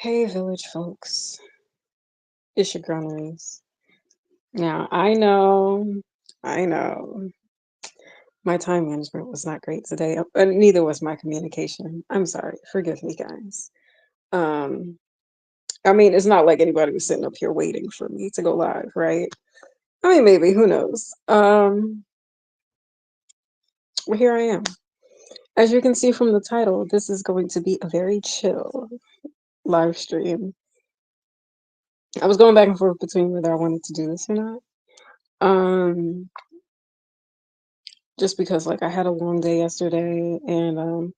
Hey, village folks. It's your girl Naris. Now, I know, my time management was not great today, and neither was my communication. I'm sorry. Forgive me, guys. Um, I mean, it's not like anybody was sitting up here waiting for me to go live, right? I mean, maybe, who knows? Well, here I am. As you can see from the title, this is going to be a very chill live stream. I was going back and forth between whether I wanted to do this or not. Um, just because like I had a long day yesterday and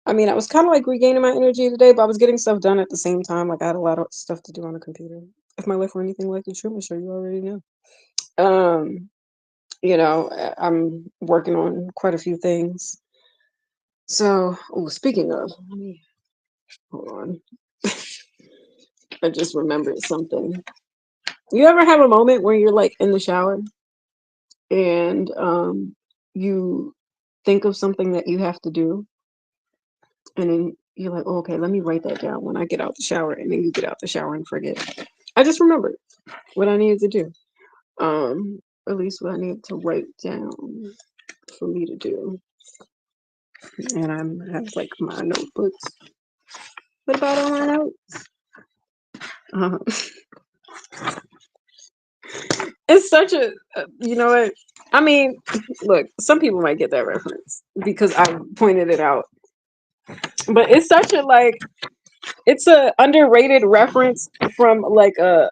I mean I was kind of like regaining my energy today, but I was getting stuff done at the same time. Like I had a lot of stuff to do on the computer. If my life were anything like the truth, I'm sure you already know. Um, I'm working on quite a few things. So, oh, speaking of, let me hold on. I just remembered something. You ever have a moment where you're like in the shower and you think of something that you have to do, and then you're like, oh, okay, let me write that down when I get out the shower, and then you get out the shower and forget. I just remembered what I needed to do. At least what I needed to write down for me to do. And I have like my notebooks. What about all my notes? Uh, it's such a, you know what? I mean, look, some people might get that reference because I pointed it out, but it's such a like, it's a underrated reference from like a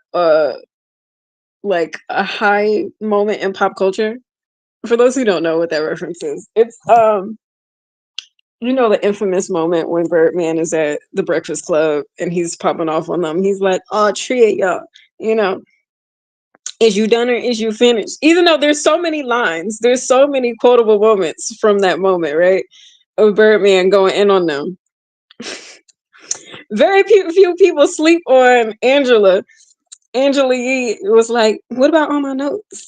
high moment in pop culture. For those who don't know what that reference is, it's the infamous moment when Birdman is at the Breakfast Club and he's popping off on them. He's like, "Oh, treat y'all," you know. Is you done or is you finished? Even though there's so many lines, there's so many quotable moments from that moment, right? Of Birdman going in on them. Very few people sleep on Angela. Angela Yee was like, "What about all my notes?"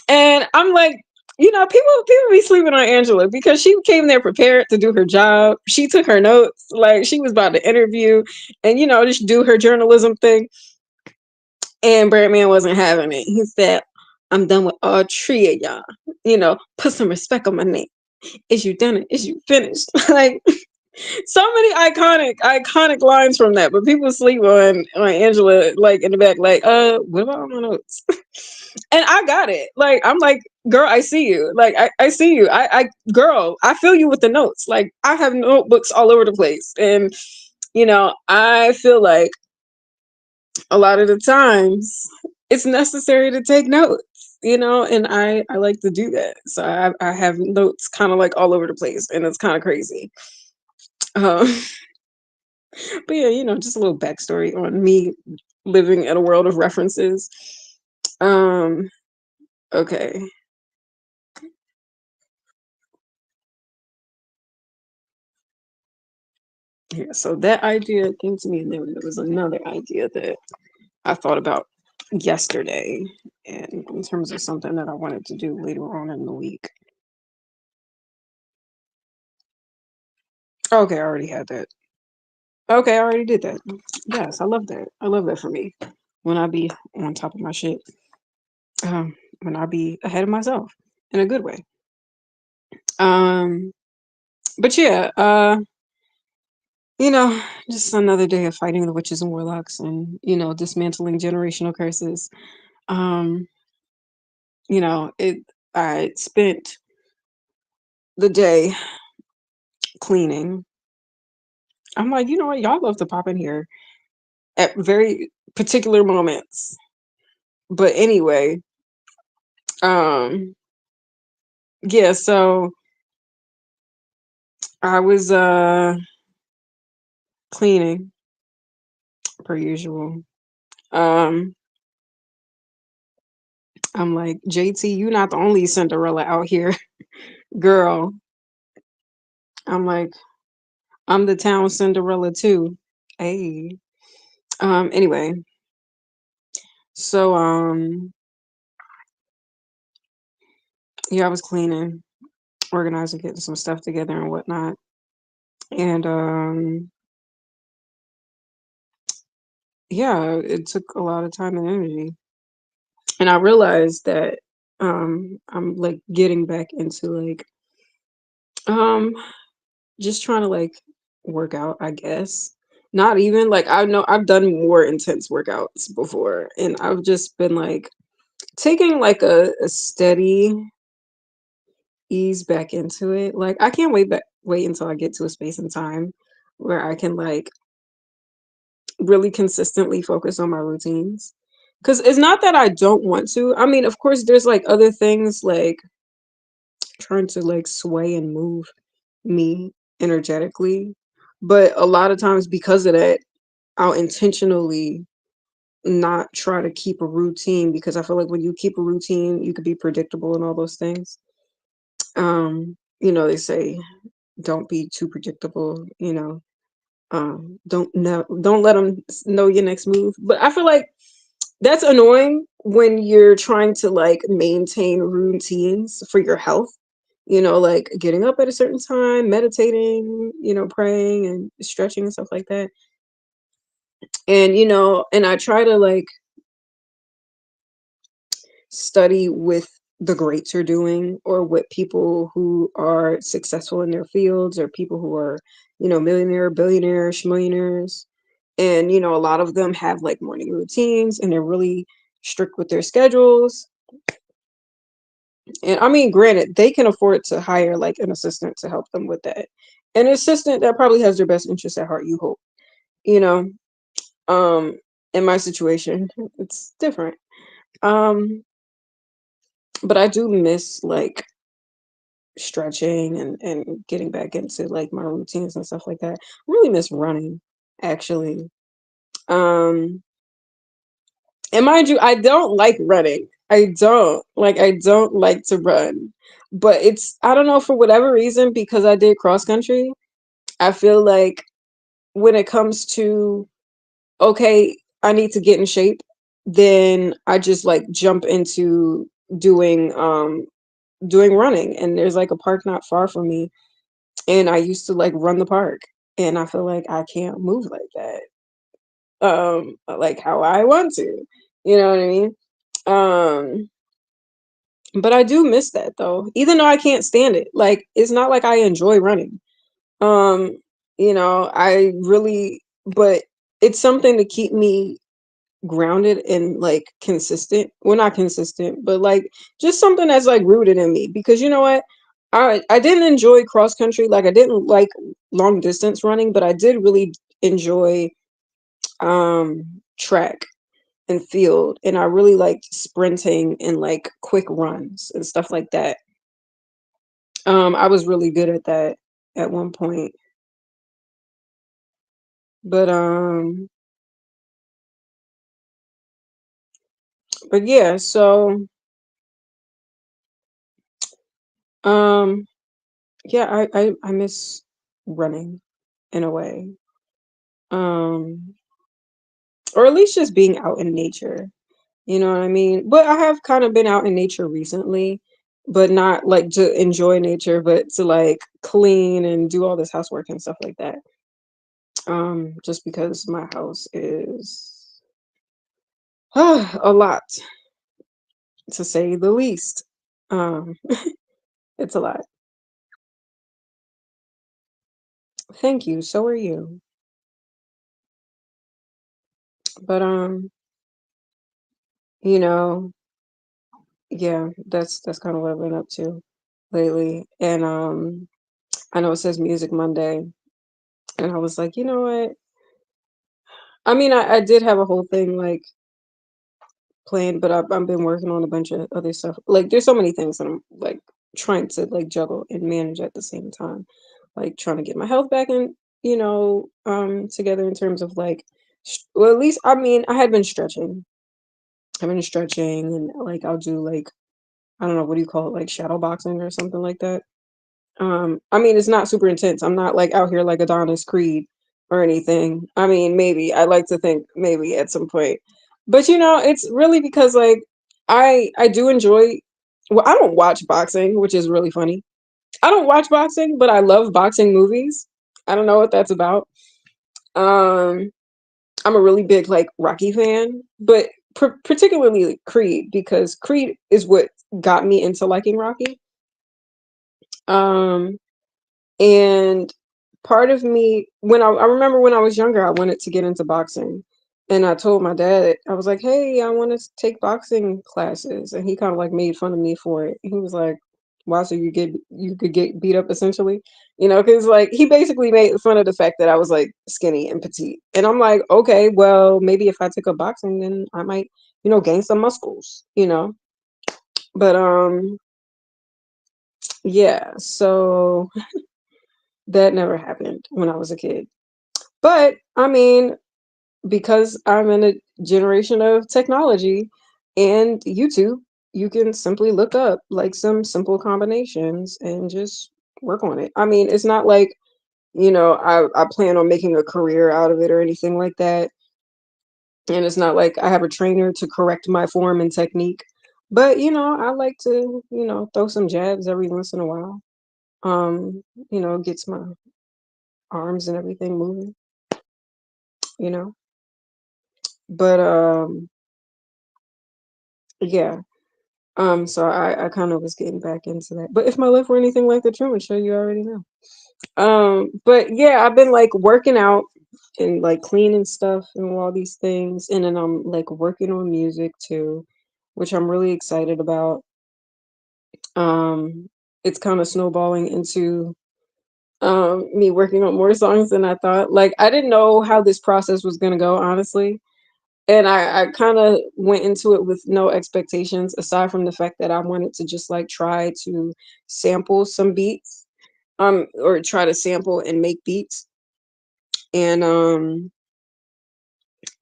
And I'm like, people be sleeping on Angela because she came there prepared to do her job. She took her notes like she was about to interview and just do her journalism thing. And Birdman wasn't having it. He said, "I'm done with all three of y'all. Put some respect on my name. Is you done it? Is you finished?" Like so many iconic lines from that, but people sleep on Angela like in the back, like, what about my notes? And I got it. Like, I'm like, girl, I see you. Like, I see you. Girl, I feel you with the notes. Like, I have notebooks all over the place. And, I feel like a lot of the times it's necessary to take notes, and I like to do that. So I have notes kind of like all over the place, and it's kind of crazy. Um, but yeah, just a little backstory on me living in a world of references. Um, okay. Yeah, so that idea came to me, and then there was another idea that I thought about yesterday, and in terms of something that I wanted to do later on in the week. Okay, I already had that. Okay, I already did that. Yes, I love that. I love that for me. When I be on top of my shit, when I be ahead of myself in a good way. Um, but yeah, you know, just another day of fighting the witches and warlocks and, dismantling generational curses. Um, it I spent the day cleaning. I'm like, you know what, y'all love to pop in here at very particular moments. But anyway, um, yeah, so I was cleaning per usual. Um, I'm like, JT, you not the only Cinderella out here, girl. I'm like, I'm the town Cinderella too. Hey. Anyway, so yeah, I was cleaning, organizing, getting some stuff together and whatnot. And yeah, it took a lot of time and energy. And I realized that I'm like getting back into like um just trying to like work out, I guess. Not even like I know I've done more intense workouts before, and I've just been like taking like a steady ease back into it. Like I can't wait until I get to a space and time where I can like really consistently focus on my routines. Cause it's not that I don't want to. I mean, of course, there's like other things like trying to like sway and move me energetically. But a lot of times because of that, I'll intentionally not try to keep a routine because I feel like when you keep a routine, you could be predictable and all those things. They say don't be too predictable, don't let them know your next move. But I feel like that's annoying when you're trying to like maintain routines for your health, like getting up at a certain time, meditating, praying and stretching and stuff like that. And and I try to like study with the greats are doing, or what people who are successful in their fields, or people who are, millionaire, billionaire, schmillionaires. And a lot of them have like morning routines and they're really strict with their schedules. And I mean, granted, they can afford to hire like an assistant to help them with that. An assistant that probably has their best interests at heart, you hope. You know, um, in my situation, it's different. Um, but I do miss like stretching and getting back into like my routines and stuff like that. I really miss running, actually. Um, and mind you, I don't like running. I don't like to run. But I don't know, for whatever reason, because I did cross country, I feel like when it comes to, okay, I need to get in shape, then I just like jump into doing doing running. And there's like a park not far from me, and I used to like run the park, and I feel like I can't move like that. Like how I want to. You know what I mean? Um but I do miss that though. Even though I can't stand it. Like it's not like I enjoy running. Um, I really, but it's something to keep me grounded and like consistent. Well, not consistent, but like just something that's like rooted in me. Because you know what? I didn't enjoy cross country. Like I didn't like long distance running, but I did really enjoy track and field, and I really liked sprinting and like quick runs and stuff like that. I was really good at that at one point. But yeah, so um yeah, I miss running in a way. Um or at least just being out in nature. You know what I mean? But I have kind of been out in nature recently, but not like to enjoy nature, but to like clean and do all this housework and stuff like that. Just because my house is a lot, to say the least. Um, it's a lot. Thank you. So are you. But you know, yeah, that's kind of what I've been up to lately. And I know it says Music Monday, and I was like, you know what? I mean, I did have a whole thing like planned, but I've been working on a bunch of other stuff. Like, there's so many things that I'm like trying to like juggle and manage at the same time. Like trying to get my health back in, together in terms of like, well, at least I mean, I had been stretching. I've been stretching, and like I'll do like, I don't know, what do you call it, like shadow boxing or something like that. I mean, it's not super intense. I'm not like out here like Adonis Creed or anything. I mean, maybe I like to think maybe at some point, but it's really because like I do enjoy. Well, I don't watch boxing, which is really funny. I don't watch boxing, but I love boxing movies. I don't know what that's about. Um, I'm a really big like Rocky fan, but particularly Creed, because Creed is what got me into liking Rocky. Um, and part of me, when I remember when I was younger, I wanted to get into boxing. And I told my dad, I was like, hey, I want to take boxing classes. And he kind of like made fun of me for it. He was like, why? So you could get beat up essentially, because like he basically made fun of the fact that I was like skinny and petite. And I'm like, okay, well, maybe if I took up boxing, then I might, gain some muscles. But yeah, so that never happened when I was a kid. But I mean, because I'm in a generation of technology and YouTube, you can simply look up like some simple combinations and just work on it. I mean, it's not like, I plan on making a career out of it or anything like that. And it's not like I have a trainer to correct my form and technique. But, I like to, throw some jabs every once in a while. Gets my arms and everything moving, you know. But yeah. So I kind of was getting back into that. But if my life were anything like the Truman Show, you already know. But yeah, I've been like working out and like cleaning stuff and all these things, and then I'm like working on music too, which I'm really excited about. It's kind of snowballing into me working on more songs than I thought. Like I didn't know how this process was gonna go, honestly. And I kind of went into it with no expectations aside from the fact that I wanted to just like try to sample some beats, or try to sample and make beats. And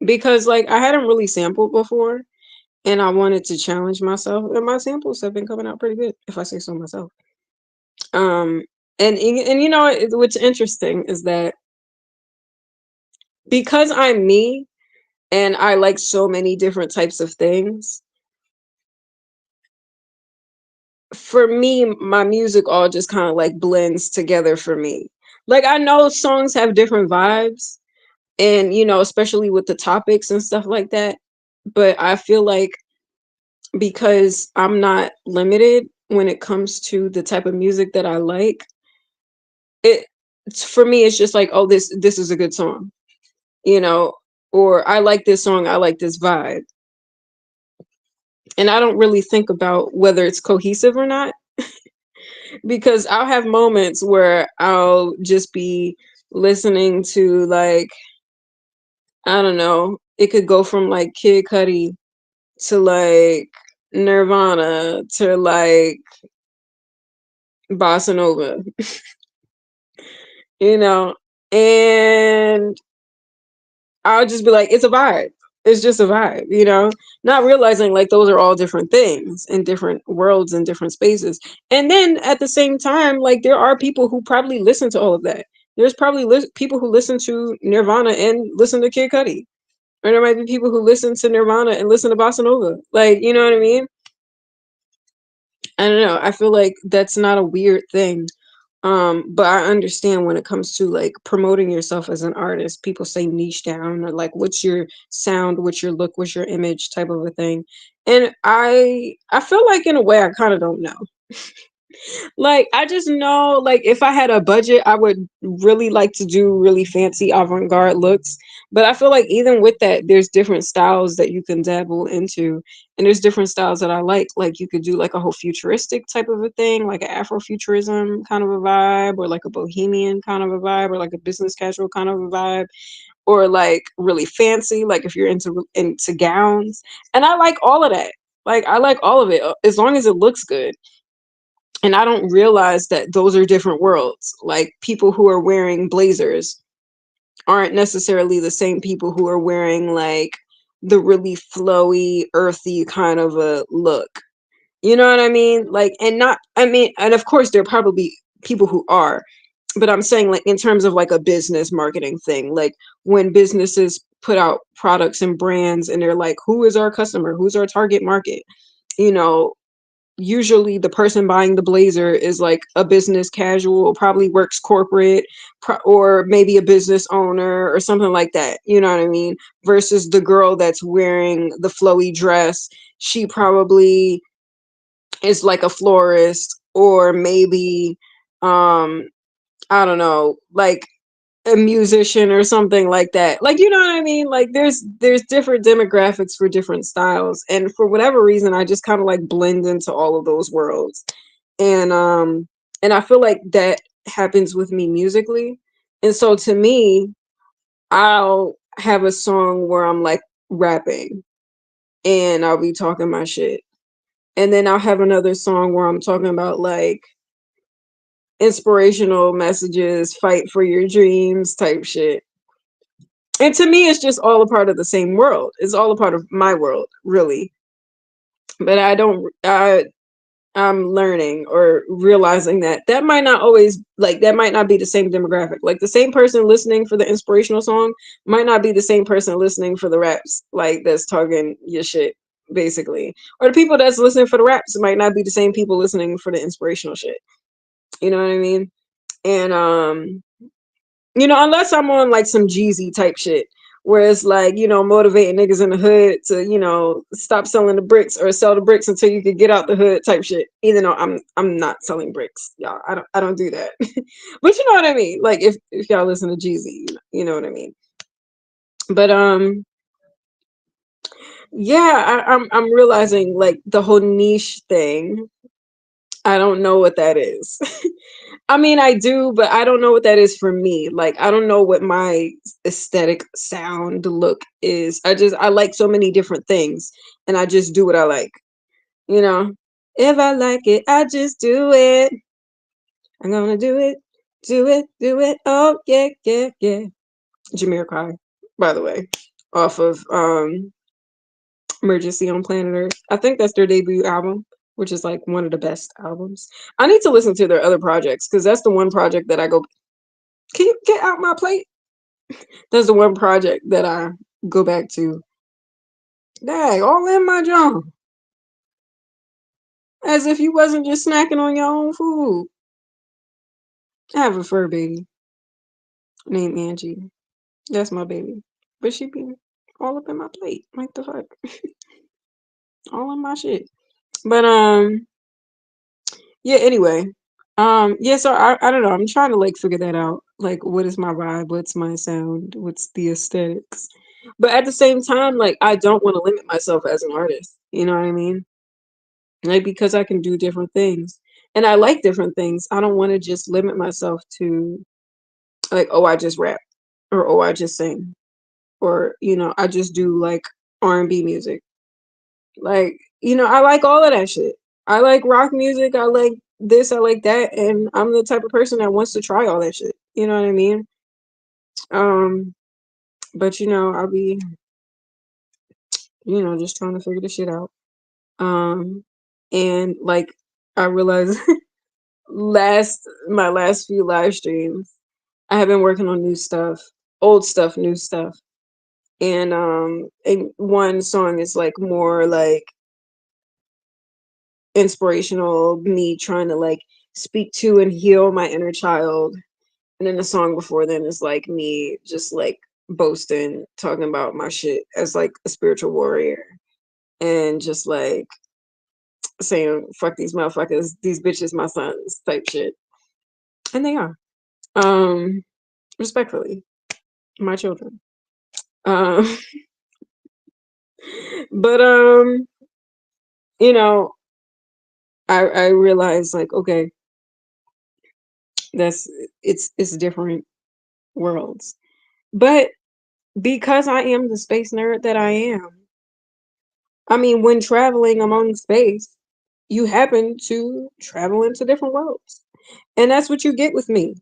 because like I hadn't really sampled before and I wanted to challenge myself, and my samples have been coming out pretty good, if I say so myself. Um and what's interesting is that because I'm me and I like so many different types of things, for me, my music all just kind of like blends together for me. Like I know songs have different vibes and especially with the topics and stuff like that, but I feel like because I'm not limited when it comes to the type of music that I like, it for me it's just like, oh, this is a good song, you know, or I like this song, I like this vibe. And I don't really think about whether it's cohesive or not, because I'll have moments where I'll just be listening to like, I don't know, it could go from like Kid Cudi to like Nirvana to like Bossa Nova, you know, and I'll just be like, it's a vibe. It's just a vibe, not realizing like those are all different things in different worlds and different spaces. And then at the same time, like there are people who probably listen to all of that. There's probably people who listen to Nirvana and listen to Kid Cudi. Or there might be people who listen to Nirvana and listen to Bossa Nova. Like, you know what I mean? I don't know. I feel like that's not a weird thing. But I understand when it comes to like promoting yourself as an artist, people say niche down or like what's your sound, what's your look, what's your image type of a thing. And I feel like in a way I kind of don't know. Like I just know like if I had a budget, I would really like to do really fancy avant-garde looks. But I feel like even with that, there's different styles that you can dabble into. And there's different styles that I like. Like you could do like a whole futuristic type of a thing, like an Afrofuturism kind of a vibe, or like a bohemian kind of a vibe, or like a business casual kind of a vibe, or like really fancy, like if you're into gowns. And I like all of that. Like I like all of it as long as it looks good. And I don't realize that those are different worlds. Like people who are wearing blazers aren't necessarily the same people who are wearing like the really flowy, earthy kind of a look. You know what I mean? Like, and not, I mean, and of course, there are probably people who are, but I'm saying, like, in terms of like a business marketing thing, like when businesses put out products and brands and they're like, who is our customer? Who's our target market? You know, usually the person buying the blazer is like a business casual, probably works corporate, or maybe a business owner or something like that. You know what I mean? Versus the girl that's wearing the flowy dress, she probably is like a florist, or maybe um I don't know, like a musician or something like that. Like, you know what I mean? Like there's different demographics for different styles. And for whatever reason, I just kind of like blend into all of those worlds. And and I feel like that happens with me musically. And so to me, I'll have a song where I'm like rapping and I'll be talking my shit. And then I'll have another song where I'm talking about like inspirational messages, fight for your dreams type shit. And to me, it's just all a part of the same world. It's all a part of my world, really. But I'm learning or realizing that that might not always, like, that might not be the same demographic. Like the same person listening for the inspirational song might not be the same person listening for the raps, like that's talking your shit, basically. Or the people that's listening for the raps might not be the same people listening for the inspirational shit. You know what I mean? And you know, unless I'm on like some Jeezy type shit, where it's like, you know, motivating niggas in the hood to, you know, stop selling the bricks or sell the bricks until you can get out the hood type shit. Even though I'm not selling bricks, y'all. I don't do that. But you know what I mean? Like if y'all listen to Jeezy, you know what I mean. But yeah, I'm realizing like the whole niche thing. I don't know what that is. I mean, I do, but I don't know what that is for me. Like, I don't know what my aesthetic sound look is. I like so many different things, and I just do what I like. You know, if I like it, I just do it. I'm gonna do it, do it, do it. Oh yeah, yeah, yeah. Jamiroquai, by the way, off of Emergency on Planet Earth. I think that's their debut album, which is like one of the best albums. I need to listen to their other projects because that's the one project that I go, can you get out my plate? That's the one project that I go back to. Dang, all in my junk. As if you wasn't just snacking on your own food. I have a fur baby named Angie. That's my baby. But she be all up in my plate. Like the fuck? All in my shit. But yeah, anyway. Yeah, so I don't know. I'm trying to like figure that out. Like what is my vibe? What's my sound? What's the aesthetics? But at the same time, like I don't want to limit myself as an artist. You know what I mean? Like because I can do different things. And I like different things. I don't want to just limit myself to like, oh, I just rap or oh, I just sing or you know, I just do like R&B music. Like, you know, I like all of that shit. I like rock music. I like this. I like that. And I'm the type of person that wants to try all that shit. You know what I mean? Um, but you know, I'll be, you know, just trying to figure this shit out. Um, and like I realized my last few live streams, I have been working on new stuff, old stuff, new stuff. And one song is like more like inspirational, me trying to like speak to and heal my inner child. And then the song before then is like me just like boasting, talking about my shit as like a spiritual warrior and just like saying, fuck these motherfuckers, these bitches, my sons type shit. And they are. Um, respectfully, my children. Um, but you know, I realized like, okay, that's it's different worlds. But because I am the space nerd that I am, I mean, when traveling among space, you happen to travel into different worlds. And that's what you get with me.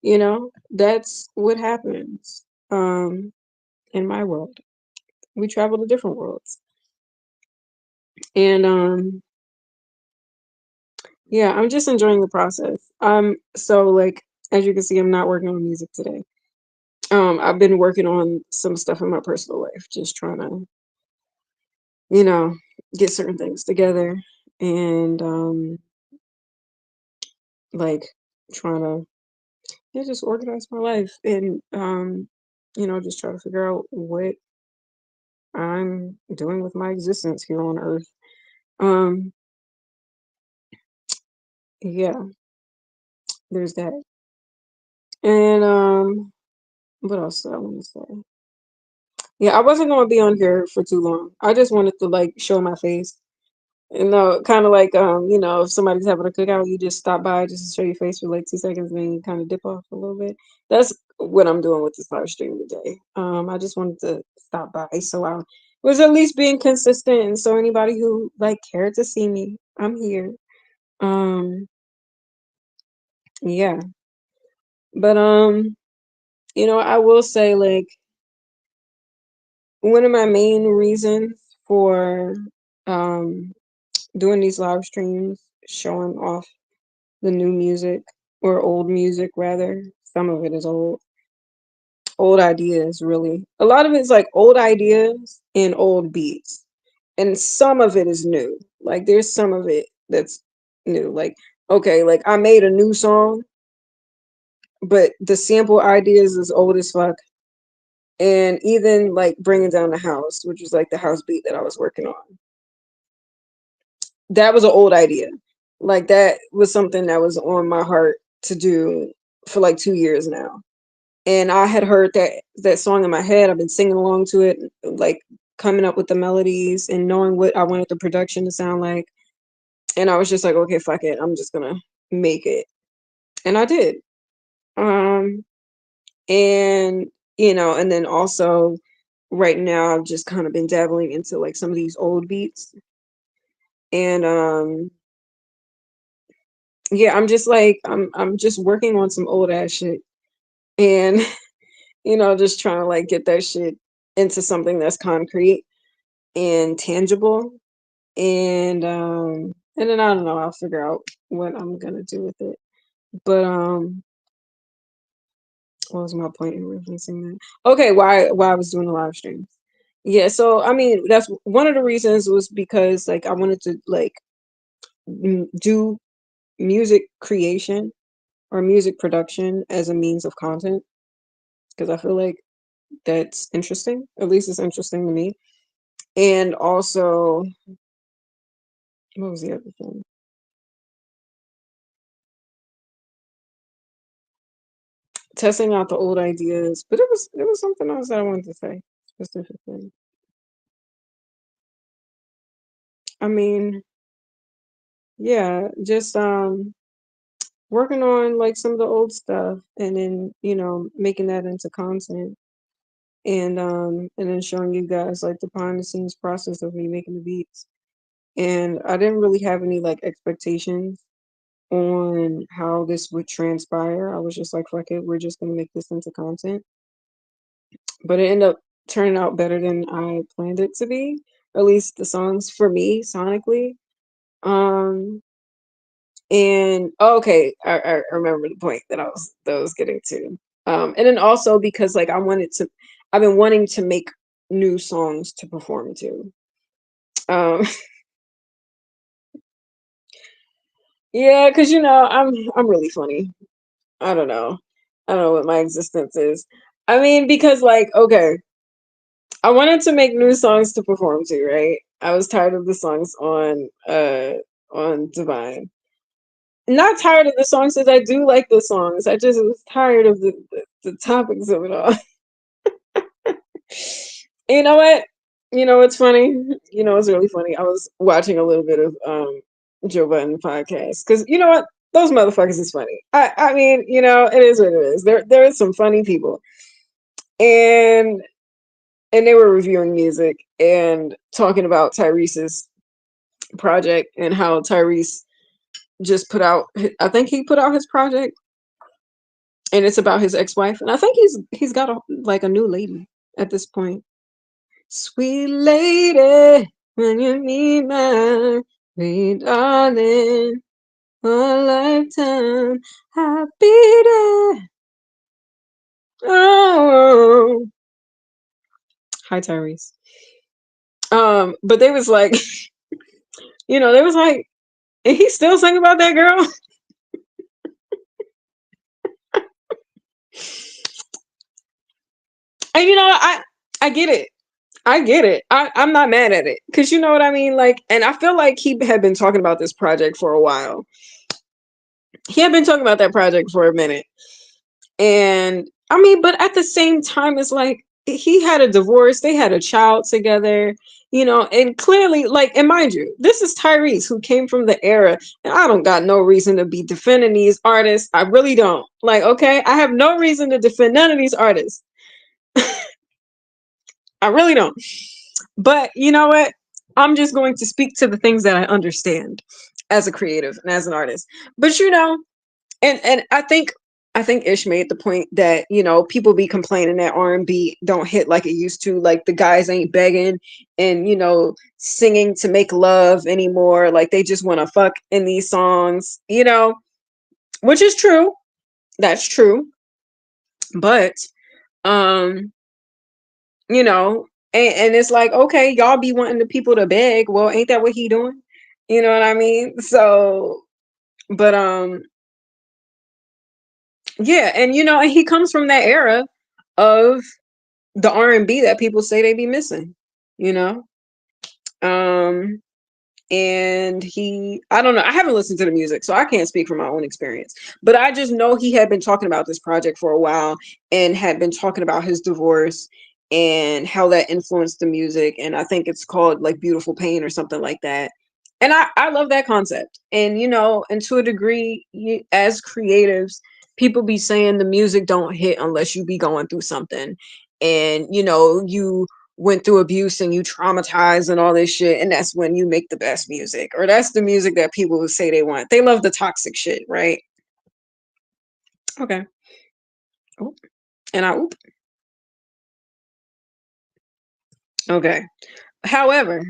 You know, that's what happens in my world. We travel to different worlds. And yeah, I'm just enjoying the process. So like as you can see, I'm not working on music today. I've been working on some stuff in my personal life, just trying to, you know, get certain things together. and like trying to, yeah, just organize my life and just try to figure out what I'm doing with my existence here on Earth. Um, yeah, there's that. And what else did I want to say? Yeah, I wasn't gonna be on here for too long. I just wanted to like show my face. Kind of like if somebody's having a cookout, you just stop by just to show your face for like 2 seconds and then you kind of dip off a little bit. That's what I'm doing with this live stream today. I just wanted to stop by so I was at least being consistent and so anybody who like cared to see me, I'm here. Um, yeah. But I will say like one of my main reasons for um doing these live streams, showing off the new music or old music rather. Some of it is old ideas really. A lot of it's like old ideas and old beats. And some of it is new. Like there's some of it that's new. Like okay, like I made a new song, but the sample ideas is old as fuck. And even like bringing down the house, which was like the house beat that I was working on. That was an old idea. Like that was something that was on my heart to do for like 2 years now. And I had heard that song in my head. I've been singing along to it, like coming up with the melodies and knowing what I wanted the production to sound like. And I was just like, okay, fuck it. I'm just gonna make it. And I did. Um and and then also right now I've just kind of been dabbling into like some of these old beats. And yeah, I'm just like I'm just working on some old ass shit. And just trying to like get that shit into something that's concrete and tangible. And then I don't know, I'll figure out what I'm gonna do with it. But what was my point in referencing that? Okay, why I was doing the live streams. Yeah, so I mean that's one of the reasons was because like I wanted to like do music creation or music production as a means of content because I feel like that's interesting. At least it's interesting to me. And also, what was the other thing? Testing out the old ideas, but it was something else that I wanted to say specifically. I mean, yeah, just working on like some of the old stuff and then, making that into content and then showing you guys like the behind the scenes process of me making the beats. And I didn't really have any like expectations on how this would transpire. I was just like, fuck it, we're just gonna make this into content. But it ended up turning out better than I planned it to be. Or at least the songs for me sonically. Um, and okay, I remember the point that I was getting to. And then also because like I've been wanting to make new songs to perform to. Um, yeah, because I'm really funny. I don't know. I don't know what my existence is. I mean, because like, okay, I wanted to make new songs to perform to, right? I was tired of the songs on Divine. Not tired of the songs because I do like the songs. I just was tired of the topics of it all. You know what? You know what's funny? You know what's really funny? I was watching a little bit of Joe Budden podcast because you know what? Those motherfuckers is funny. I mean, it is what it is. There is some funny people. And and they were reviewing music and talking about Tyrese's project and how Tyrese just put out I think he put out his project and it's about his ex-wife and I think he's got a new lady at this point. Sweet lady, when you meet my sweet darling, for a lifetime, I'll be there. Oh, hi Tyrese. But they was like They was like, and he still sing about that girl. And I get it. I get it. I'm not mad at it. Cause you know what I mean? Like, and I feel like he had been talking about this project for a while. He had been talking about that project for a minute. And I mean, but at the same time, it's like he had a divorce, they had a child together, and clearly, like, and mind you, this is Tyrese who came from the era, and I don't got no reason to be defending these artists. I really don't. Like, okay, I have no reason to defend none of these artists. I really don't. But you know what? I'm just going to speak to the things that I understand as a creative and as an artist. But and I think Ish made the point that people be complaining that R&B don't hit like it used to, like the guys ain't begging and singing to make love anymore, like they just want to fuck in these songs, which is true. That's true. But um you know and it's like, okay, y'all be wanting the people to beg. Well, ain't that what he doing? You know what I mean? So, but yeah, and he comes from that era of the R&B that people say they be missing, you know? Um and I don't know, I haven't listened to the music, so I can't speak from my own experience. But I just know he had been talking about this project for a while and had been talking about his divorce and how that influenced the music. And I think it's called like Beautiful Pain or something like that. And I love that concept. And to a degree, as creatives, people be saying the music don't hit unless you be going through something. And you went through abuse and you traumatized and all this shit, and that's when you make the best music, or that's the music that people would say they want. They love the toxic shit, right? Okay. Oop. And I oop. Okay. However,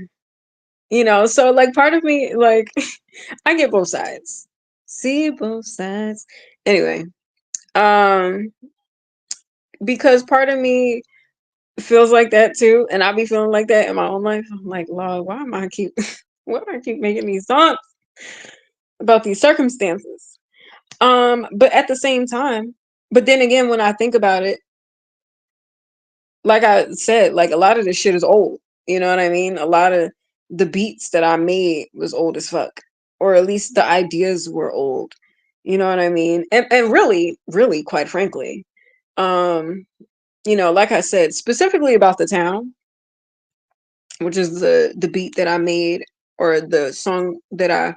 so like part of me, like, I get both sides. See both sides. Anyway, um because part of me feels like that too, and I be feeling like that in my own life. I'm like, Lord, why do I keep making these songs about these circumstances? But at the same time, but then again, when I think about it, like I said, like a lot of this shit is old. You know what I mean? A lot of the beats that I made was old as fuck, or at least the ideas were old. You know what I mean? And really, really, quite frankly, um, like I said, specifically about the town, which is the beat that I made, or the song that I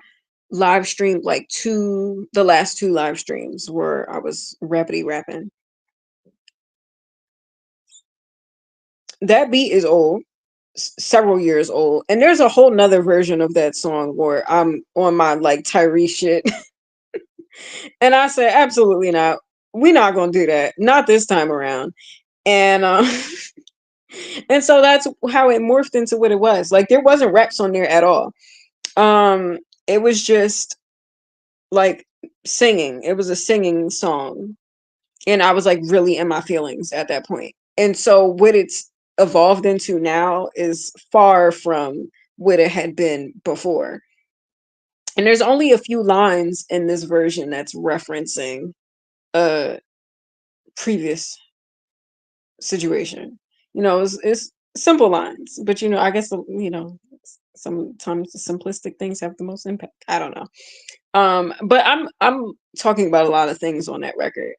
live streamed, like the last two live streams where I was rapidy rapping. That beat is old, several years old, and there's a whole nother version of that song where I'm on my like Tyrese shit, and I said, absolutely not. We're not gonna do that. Not this time around. And and so that's how it morphed into what it was. Like there wasn't reps on there at all. It was just like singing. It was a singing song, and I was like really in my feelings at that point. And so what it's evolved into now is far from what it had been before. And there's only a few lines in this version that's referencing a previous situation. It's simple lines, but I guess sometimes the simplistic things have the most impact. I don't know. But I'm talking about a lot of things on that record.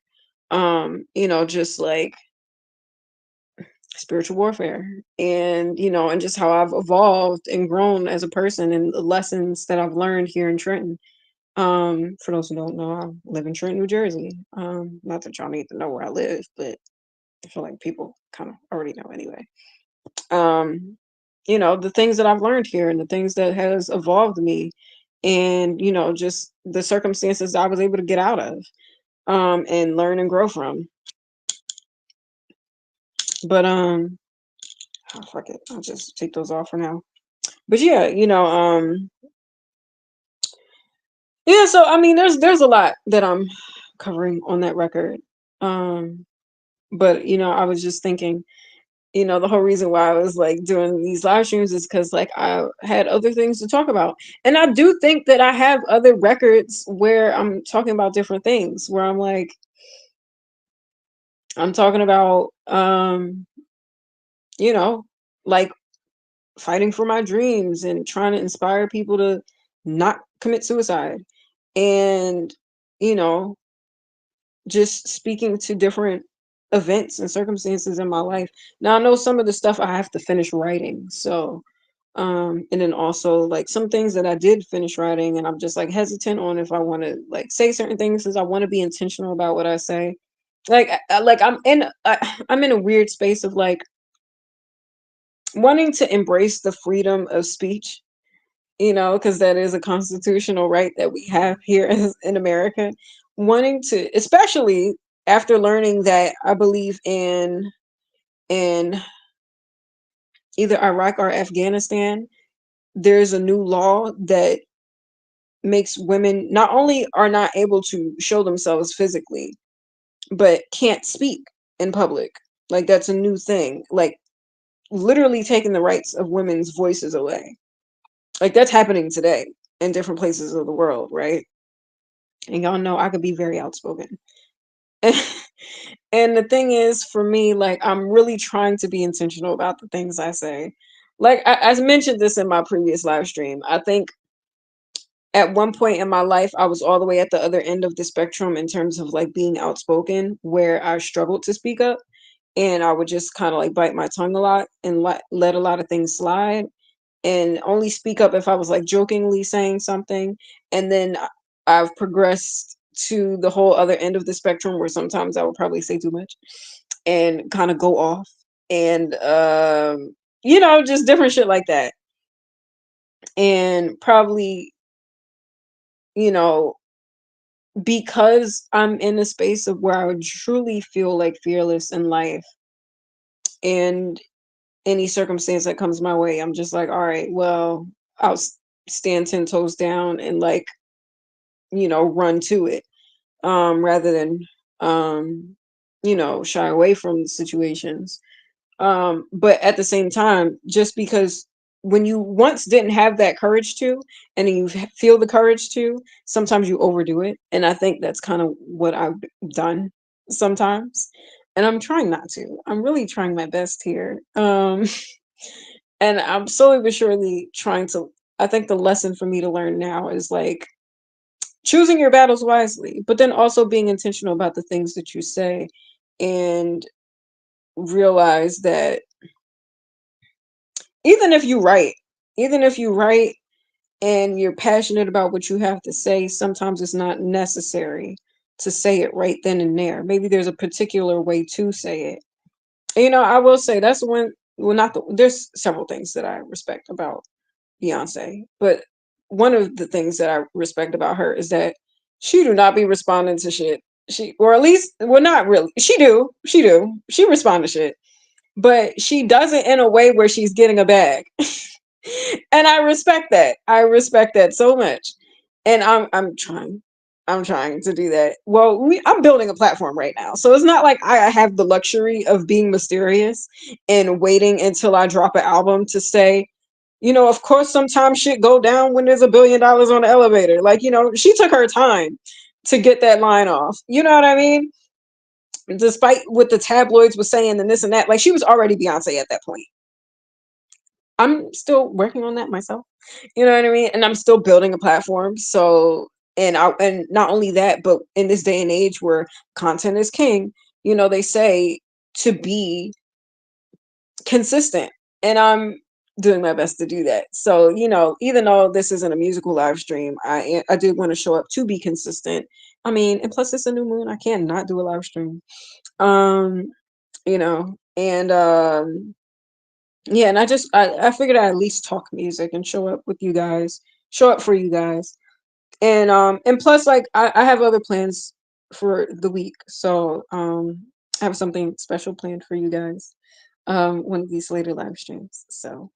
Just like spiritual warfare, and just how I've evolved and grown as a person, and the lessons that I've learned here in Trenton. For those who don't know, I live in Trenton, New Jersey. Not that y'all need to know where I live, but I feel like people kind of already know anyway. The things that I've learned here and the things that has evolved me, and just the circumstances I was able to get out of, and learn and grow from. But oh, fuck it, I'll just take those off for now. But yeah, yeah. So I mean, there's a lot that I'm covering on that record. But I was just thinking, The whole reason why I was like doing these live streams is because like I had other things to talk about. And I do think that I have other records where I'm talking about different things, where I'm talking about you know, like fighting for my dreams and trying to inspire people to not commit suicide. And, you know, just speaking to different events and circumstances in my life. Now I know some of the stuff I have to finish writing. So and then also like some things that I did finish writing and I'm just like hesitant on if I want to like say certain things because I want to be intentional about what I say. Like like I'm in a weird space of like wanting to embrace the freedom of speech, because that is a constitutional right that we have here in America. Wanting to, especially after learning that I believe in either Iraq or Afghanistan, there's a new law that makes women not only are not able to show themselves physically, but can't speak in public. Like that's a new thing. Like literally taking the rights of women's voices away. Like that's happening today in different places of the world, right? And y'all know I could be very outspoken. And the thing is, for me, like, I'm really trying to be intentional about the things I say. Like, I mentioned this in my previous live stream. I think at one point in my life, I was all the way at the other end of the spectrum in terms of like being outspoken, where I struggled to speak up and I would just kind of like bite my tongue a lot and let a lot of things slide and only speak up if I was like jokingly saying something. And then I've progressed to the whole other end of the spectrum where sometimes I would probably say too much and kind of go off and just different shit like that. And probably, you know, because I'm in a space of where I would truly feel like fearless in life and any circumstance that comes my way, I'm just like, all right, well, I'll stand 10 toes down and like run to it, rather than shy away from situations. But at the same time, just because when you once didn't have that courage to, and then you feel the courage to, sometimes you overdo it. And I think that's kind of what I've done sometimes. And I'm trying not to. I'm really trying my best here. And I'm slowly but surely trying to. I think the lesson for me to learn now is like choosing your battles wisely, but then also being intentional about the things that you say and realize that even if you write, even if you write and you're passionate about what you have to say, sometimes it's not necessary to say it right then and there. Maybe there's a particular way to say it. I will say that's when, well, not the, there's several things that I respect about Beyonce, but one of the things that I respect about her is that she do not be responding to shit. She, or at least, well, not really. She respond to shit, but she does it in a way where she's getting a bag. And I respect that. I respect that so much. And I'm trying to do that. Well, I'm building a platform right now. So it's not like I have the luxury of being mysterious and waiting until I drop an album to say, of course sometimes shit go down when there's $1 billion on the elevator. Like, she took her time to get that line off. You know what I mean? Despite what the tabloids was saying and this and that, like she was already Beyonce at that point. I'm still working on that myself. You know what I mean? And I'm still building a platform. So, and not only that, but in this day and age where content is king, they say to be consistent. And I'm doing my best to do that. So, even though this isn't a musical live stream, I did want to show up to be consistent. I mean, and plus it's a new moon. I can't not do a live stream. And yeah, and I figured I'd at least talk music and show up with you guys, show up for you guys. And plus like I have other plans for the week. So I have something special planned for you guys. One of these later live streams. So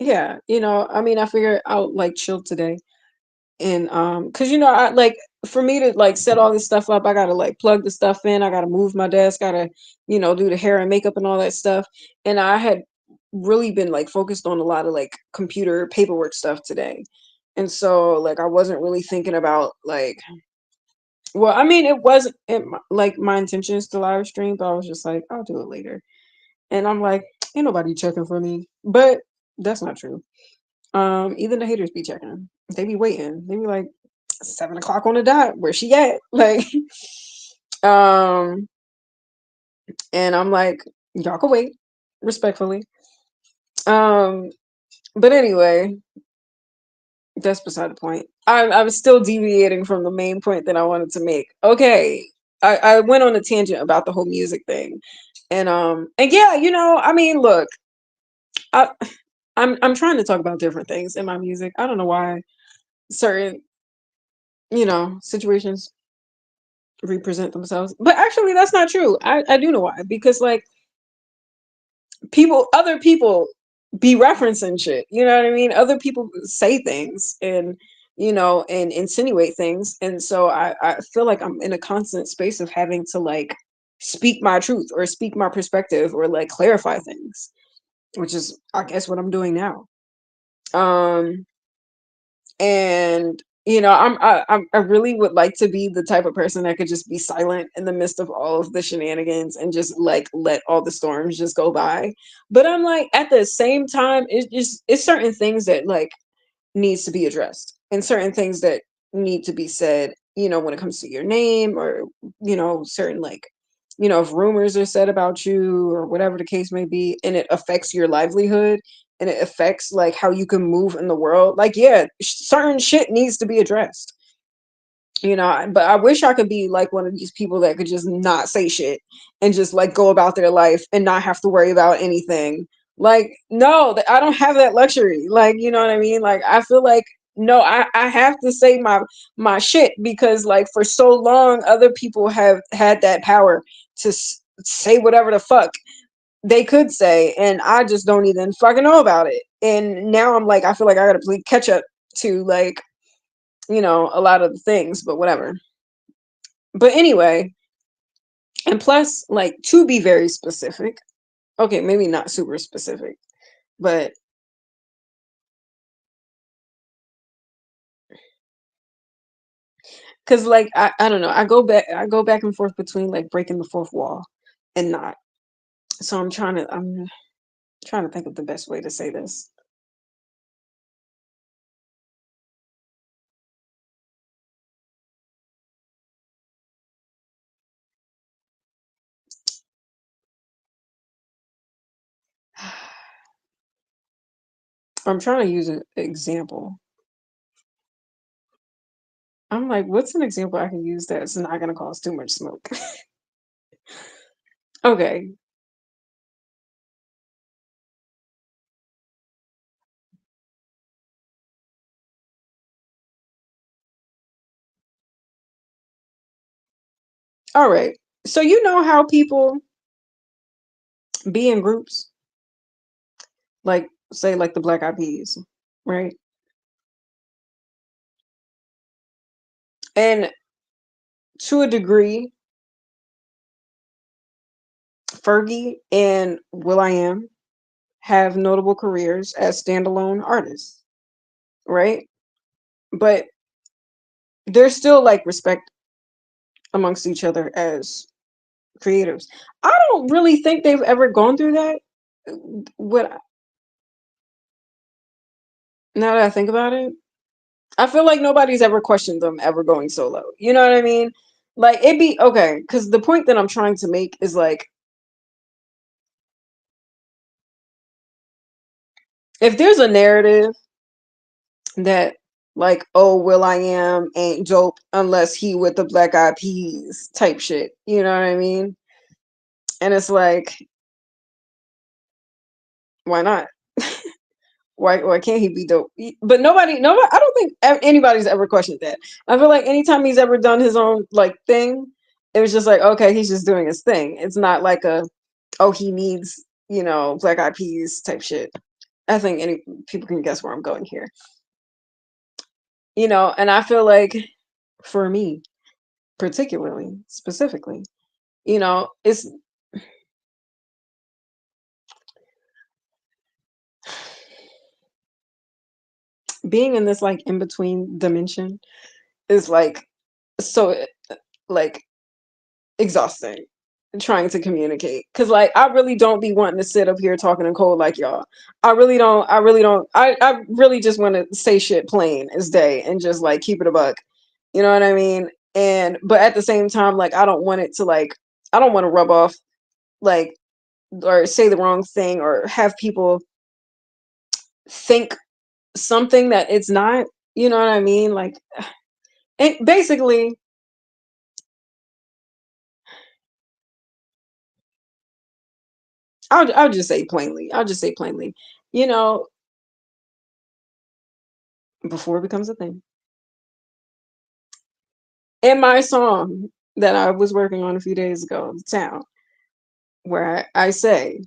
yeah, I mean I figured I'll like chill today. And cuz I like for me to like set all this stuff up, I gotta like plug the stuff in. I gotta move my desk. Gotta, do the hair and makeup and all that stuff. And I had really been like focused on a lot of like computer paperwork stuff today. And so like I wasn't really thinking about like, well, I mean, it wasn't like my intention is to live stream, but I was just like, I'll do it later. And I'm like, ain't nobody checking for me. But that's not true. Even the haters be checking. They be waiting. They be like, 7 o'clock on the dot. Where she at? Like, um, and I'm like, y'all can wait, respectfully. Um, but anyway, that's beside the point. I was still deviating from the main point that I wanted to make. Okay, I went on a tangent about the whole music thing, and yeah, I mean, look, I I'm trying to talk about different things in my music. I don't know why certain situations represent themselves, but actually that's not true. I do know why, because like other people be referencing shit, you know what I mean? Other people say things and and insinuate things, and so I feel like I'm in a constant space of having to like speak my truth or speak my perspective or like clarify things, which is I guess what I'm doing now. um and I really would like to be the type of person that could just be silent in the midst of all of the shenanigans and just like let all the storms just go by. But I'm like, at the same time, it's certain things that like needs to be addressed and certain things that need to be said, when it comes to your name, or certain like if rumors are said about you or whatever the case may be, and it affects your livelihood and it affects like how you can move in the world, like, yeah, certain shit needs to be addressed. But I wish I could be like one of these people that could just not say shit and just like go about their life and not have to worry about anything. Like, no, I don't have that luxury. Like, you know what I mean? Like, I feel like, no, I have to say my shit, because like for so long other people have had that power to say whatever the fuck they could say, and I just don't even fucking know about it. And now I'm like, I feel like I gotta play catch up to like a lot of the things, but whatever. But anyway, and plus, like, to be very specific, okay, maybe not super specific, but because like I don't know, I go back and forth between like breaking the fourth wall and not. So I'm trying to think of the best way to say this. I'm trying to use an example. I'm like, what's an example I can use that's not gonna cause too much smoke? Okay. All right. So you know how people be in groups, like say like the Black Eyed Peas, right? And to a degree, Fergie and will.i.am have notable careers as standalone artists, right? But there's still like respect amongst each other as creators. I don't really think they've ever gone through that. What Now that I think about it, I feel like nobody's ever questioned them ever going solo. You know what I mean? Like it'd be okay, because the point that I'm trying to make is like, if there's a narrative that like, oh, will.i.am ain't dope unless he with the Black Eyed Peas type shit, you know what I mean? And it's like, why not? Why can't he be dope? But nobody, I don't think anybody's ever questioned that. I feel like anytime he's ever done his own like thing, it was just like, okay, he's just doing his thing. It's not like oh, he needs Black Eyed Peas type shit. I think any people can guess where I'm going here. And I feel like for me, particularly, specifically. It's being in this like in between dimension is like so like exhausting trying to communicate because like I really don't be wanting to sit up here talking in code like y'all. I really just want to say shit plain as day and just like keep it a buck. You know what I mean? And but at the same time, like I don't want it to like I don't want to rub off like or say the wrong thing or have people think something that it's not. You know what I mean? Like and basically I'll just say plainly. I'll just say plainly. You know, before it becomes a thing. In my song that I was working on a few days ago, The Town, where I say,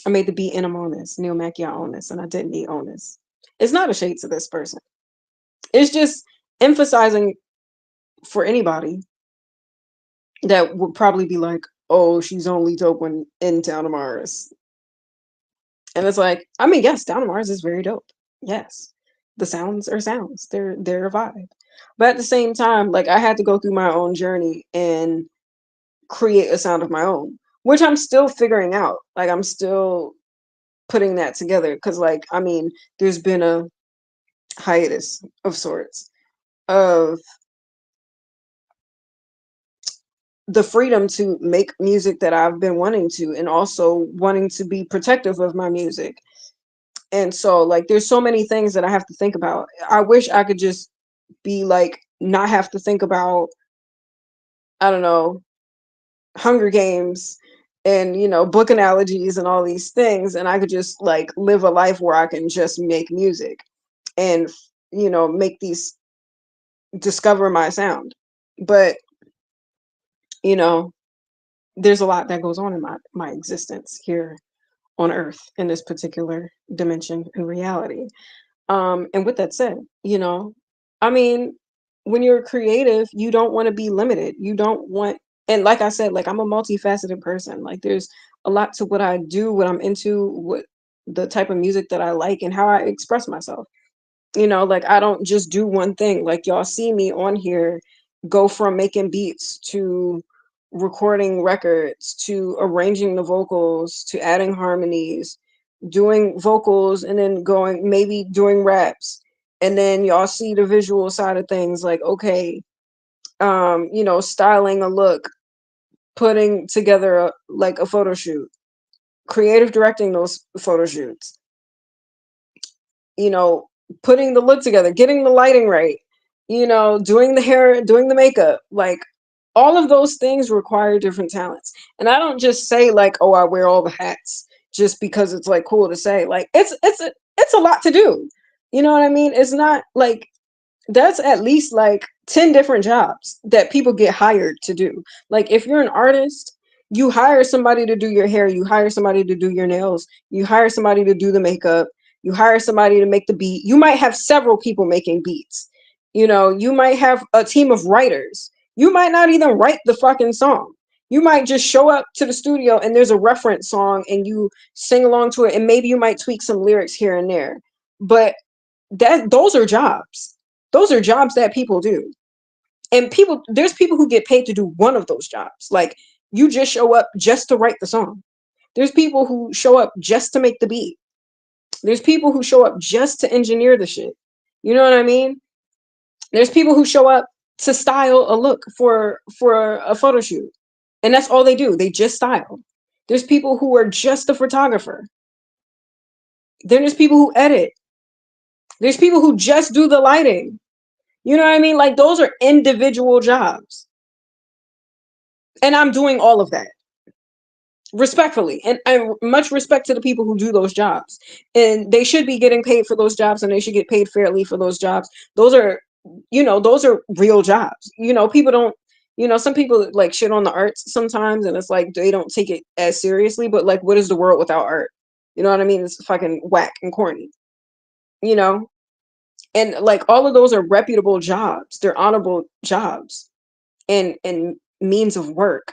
I made the beat and I'm on this, Neil Macchia on this, and I didn't need on this. It's not a shade to this person. It's just emphasizing for anybody that would probably be like, oh, she's only dope when in Town of Mars. And it's like, I mean, yes, Down to Mars is very dope. Yes. The sounds are sounds. They're a vibe. But at the same time, like I had to go through my own journey and create a sound of my own, which I'm still figuring out. Like I'm still putting that together. Cause like, I mean, there's been a hiatus of sorts of the freedom to make music that I've been wanting to and also wanting to be protective of my music. And so like there's so many things that I have to think about. I wish I could just be like not have to think about I don't know Hunger Games and book analogies and all these things, and I could just like live a life where I can just make music and make these discover my sound. But you know there's a lot that goes on in my existence here on Earth in this particular dimension and reality. And with that said, I mean, when you're creative, you don't want to be limited. You don't want, and like I said, like I'm a multifaceted person. Like there's a lot to what I do, what I'm into, what the type of music that I like, and how I express myself. Like I don't just do one thing. Like y'all see me on here go from making beats to recording records to arranging the vocals to adding harmonies, doing vocals and then going maybe doing raps. And then y'all see the visual side of things like okay, styling a look, putting together like a photo shoot, creative directing those photo shoots, you know, putting the look together, getting the lighting right, doing the hair, doing the makeup, like all of those things require different talents. And I don't just say like, oh, I wear all the hats just because it's like cool to say. Like it's a lot to do. You know what I mean? It's not like that's at least like 10 different jobs that people get hired to do. Like if you're an artist, you hire somebody to do your hair, you hire somebody to do your nails, you hire somebody to do the makeup, you hire somebody to make the beat. You might have several people making beats. You might have a team of writers. You might not even write the fucking song. You might just show up to the studio and there's a reference song and you sing along to it and maybe you might tweak some lyrics here and there. But those are jobs. Those are jobs that people do. And there's people who get paid to do one of those jobs. Like you just show up just to write the song. There's people who show up just to make the beat. There's people who show up just to engineer the shit. You know what I mean? There's people who show up to style a look for a photo shoot. And that's all they do. They just style. There's people who are just a photographer. Then there's people who edit. There's people who just do the lighting. You know what I mean? Like those are individual jobs. And I'm doing all of that respectfully. And much respect to the people who do those jobs. And they should be getting paid for those jobs and they should get paid fairly for those jobs. Those are real jobs. People don't, some people like shit on the arts sometimes and it's like they don't take it as seriously, but like what is the world without art? You know what I mean? It's fucking whack and corny, you know? And like all of those are reputable jobs. They're honorable jobs and means of work.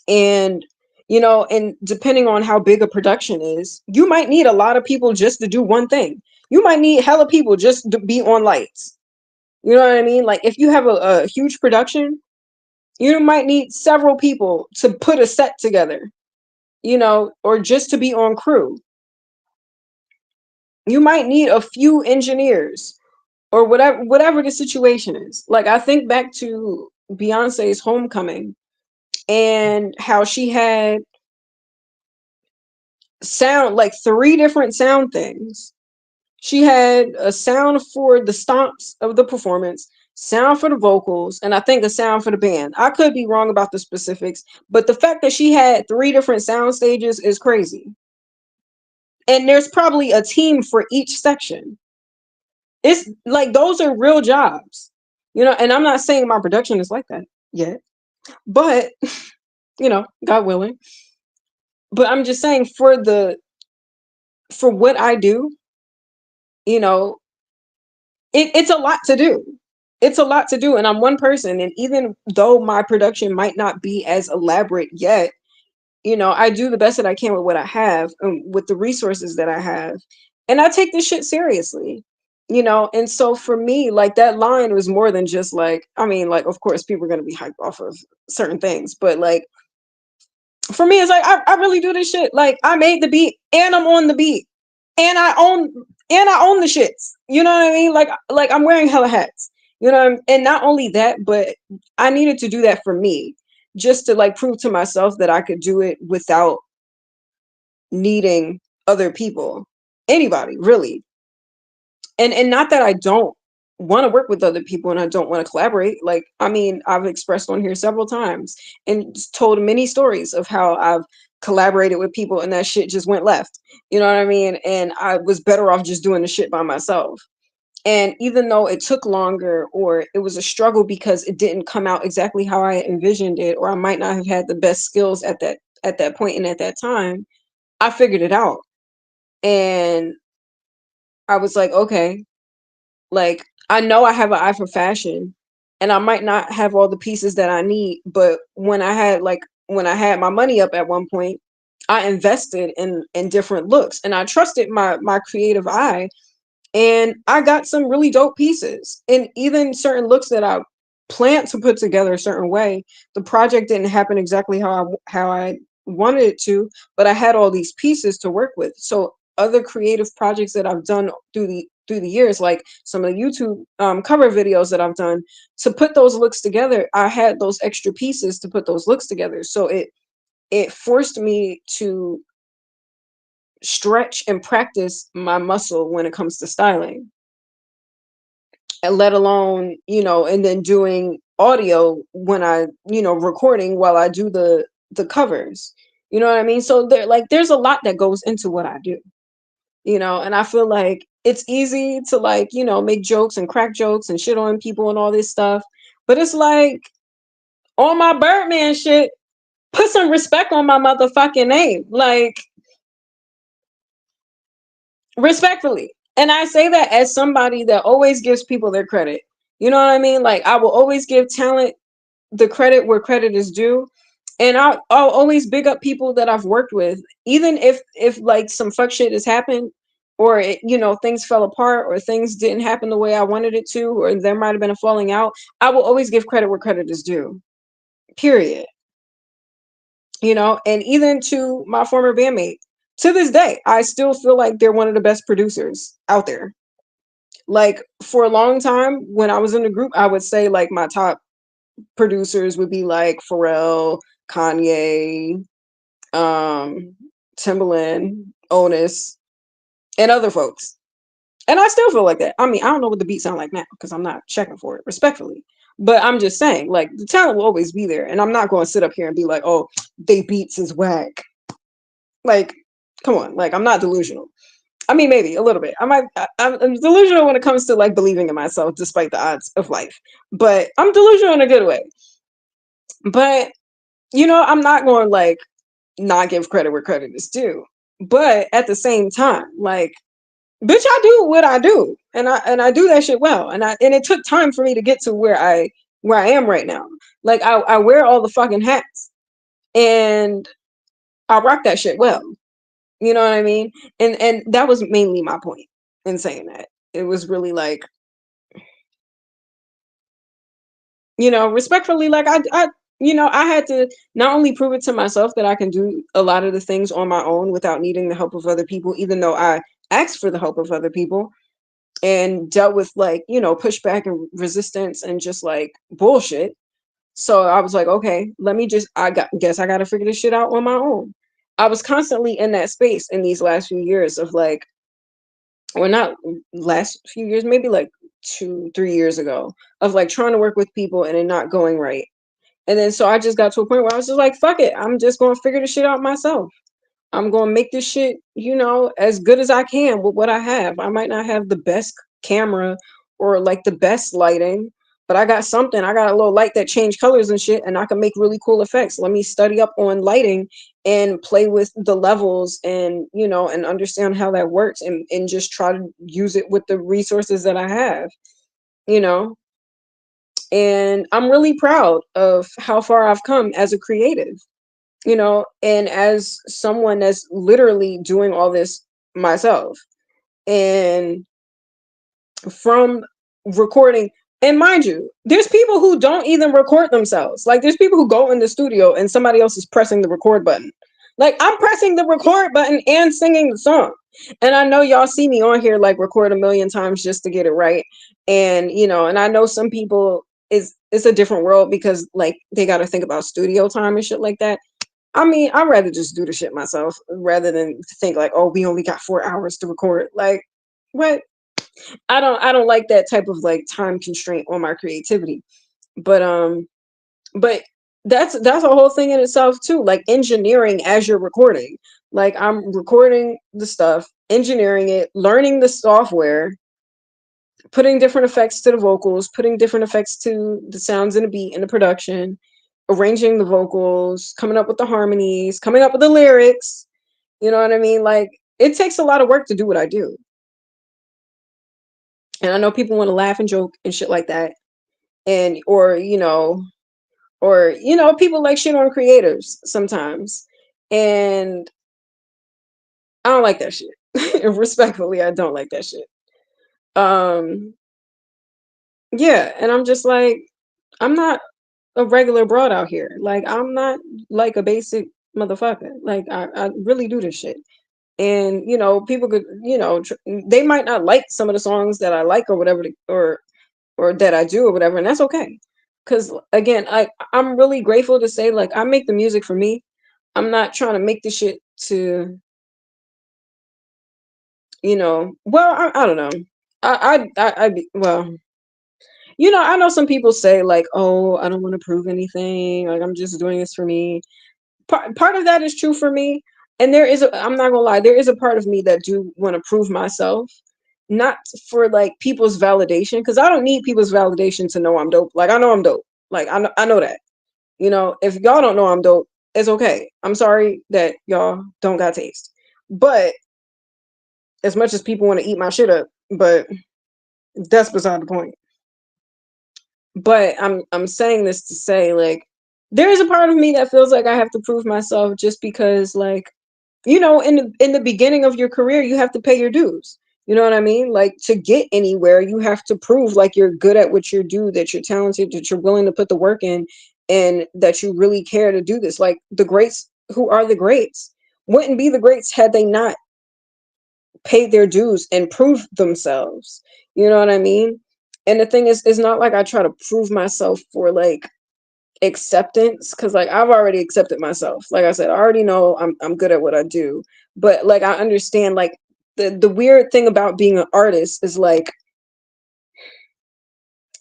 And and depending on how big a production is, you might need a lot of people just to do one thing. You might need hella people just to be on lights. You know what I mean? Like if you have a huge production, you might need several people to put a set together, or just to be on crew. You might need a few engineers or whatever the situation is. Like I think back to Beyonce's Homecoming and how she had sound, like three different sound things. She had a sound for the stomps of the performance, sound for the vocals, and I think a sound for the band. I could be wrong about the specifics, but the fact that she had three different sound stages is crazy. And there's probably a team for each section. It's like those are real jobs. And I'm not saying my production is like that yet, but God willing. But I'm just saying for what I do, you know, it's a lot to do. It's a lot to do, and I'm one person. And even though my production might not be as elaborate yet, I do the best that I can with what I have, with the resources that I have, and I take this shit seriously. And so for me, like that line was more than just like, I mean, like of course people are gonna be hyped off of certain things, but like for me, it's like I really do this shit. Like I made the beat and I'm on the beat and I own the shits. You know what I mean? Like I'm wearing hella hats. And not only that, but I needed to do that for me, just to like prove to myself that I could do it without needing other people, anybody really. And not that I don't want to work with other people and I don't want to collaborate. Like, I mean, I've expressed on here several times and told many stories of how I've collaborated with people and that shit just went left. You know what I mean? And I was better off just doing the shit by myself. And even though it took longer or it was a struggle because it didn't come out exactly how I envisioned it, or I might not have had the best skills at that point and at that time, I figured it out. And I was like, okay, like I know I have an eye for fashion and I might not have all the pieces that I need, but when I had my money up at one point, I invested in different looks and I trusted my creative eye, and I got some really dope pieces. And even certain looks that I planned to put together a certain way, the project didn't happen exactly how I wanted it to, but I had all these pieces to work with. So other creative projects that I've done through the years, like some of the YouTube cover videos that I've done, to put those looks together, I had those extra pieces to put those looks together. So it forced me to stretch and practice my muscle when it comes to styling, and let alone, and then doing audio when I, recording while I do the covers. You know what I mean? So there's a lot that goes into what I do, and I feel like it's easy to like, make jokes and crack jokes and shit on people and all this stuff. But it's like on my Birdman shit, put some respect on my motherfucking name. Like respectfully. And I say that as somebody that always gives people their credit. You know what I mean? Like I will always give talent the credit where credit is due. And I'll always big up people that I've worked with, even if like some fuck shit has happened, or things fell apart, or things didn't happen the way I wanted it to, or there might have been a falling out. I will always give credit where credit is due. Period. And even to my former bandmate, to this day, I still feel like they're one of the best producers out there. Like for a long time when I was in the group, I would say like my top producers would be like Pharrell, Kanye, um, Timbaland, Otis, and other folks. And I still feel like that. I mean, I don't know what the beats sound like now because I'm not checking for it, respectfully. But I'm just saying, like, the talent will always be there. And I'm not going to sit up here and be like, oh, they beats is whack. Like, come on. Like, I'm not delusional. I mean, maybe a little bit. I'm delusional when it comes to like believing in myself despite the odds of life. But I'm delusional in a good way. But I'm not going to like not give credit where credit is due. But at the same time, like bitch, I do what I do, and I do that shit well, and it took time for me to get to where I am right now. Like I wear all the fucking hats, and I rock that shit well. You know what I mean? And that was mainly my point in saying that. It was really like, respectfully, like I had to not only prove it to myself that I can do a lot of the things on my own without needing the help of other people, even though I asked for the help of other people and dealt with like, pushback and resistance and just like bullshit. So I was like, okay, let me just guess I got to figure this shit out on my own. I was constantly in that space in these last few years of like, or not last few years, maybe like 2 3 years ago, of like trying to work with people and it not going right. And then so I just got to a point where I was just like, fuck it, I'm just gonna figure this shit out myself. I'm gonna make this shit, as good as I can with what I have. I might not have the best camera or like the best lighting, but I got something. I got a little light that change colors and shit, and I can make really cool effects. Let me study up on lighting and play with the levels and and understand how that works and just try to use it with the resources that I have, you know. And I'm really proud of how far I've come as a creative, and as someone that's literally doing all this myself. And from recording, and mind you, there's people who don't even record themselves. Like there's people who go in the studio and somebody else is pressing the record button. Like I'm pressing the record button and singing the song. And I know y'all see me on here like record a million times just to get it right. And and I know some people it's a different world because like they got to think about studio time and shit like that. I mean, I'd rather just do the shit myself rather than think like, oh, we only got 4 hours to record. Like, what? I don't like that type of like time constraint on my creativity. But but that's a whole thing in itself too. Like engineering as you're recording. Like I'm recording the stuff, engineering it, learning the software, putting different effects to the vocals, putting different effects to the sounds and the beat and the production, arranging the vocals, coming up with the harmonies, coming up with the lyrics. You know what I mean? Like it takes a lot of work to do what I do. And I know people want to laugh and joke and shit like that. And or people like shit on creators sometimes. And I don't like that shit. Respectfully, I don't like that shit. Um yeah, and I'm just like, I'm not a regular broad out here. Like I'm not like a basic motherfucker. Like I really do this shit. And people could, they might not like some of the songs that I like or whatever, or that I do or whatever, and that's okay. Cause again, I'm really grateful to say like I make the music for me. I'm not trying to make the shit to, well, I don't know. Well, I know some people say like, oh, I don't want to prove anything. Like I'm just doing this for me. Part of that is true for me. And I'm not gonna lie, there is a part of me that do want to prove myself, not for like people's validation, because I don't need people's validation to know I'm dope. Like I know I'm dope. Like I know that. If y'all don't know I'm dope, it's okay. I'm sorry that y'all don't got taste. But as much as people want to eat my shit up, but that's beside the point. But I'm saying this to say like there is a part of me that feels like I have to prove myself just because like in the beginning of your career you have to pay your dues. You know what I mean? Like to get anywhere you have to prove like you're good at what you do, that you're talented, that you're willing to put the work in, and that you really care to do this. Like the greats, who are the greats, wouldn't be the greats had they not paid their dues and proved themselves. You know what I mean? And the thing is, it's not like I try to prove myself for like acceptance, because like I've already accepted myself. Like I said, I already know I'm good at what I do. But like I understand like the weird thing about being an artist is like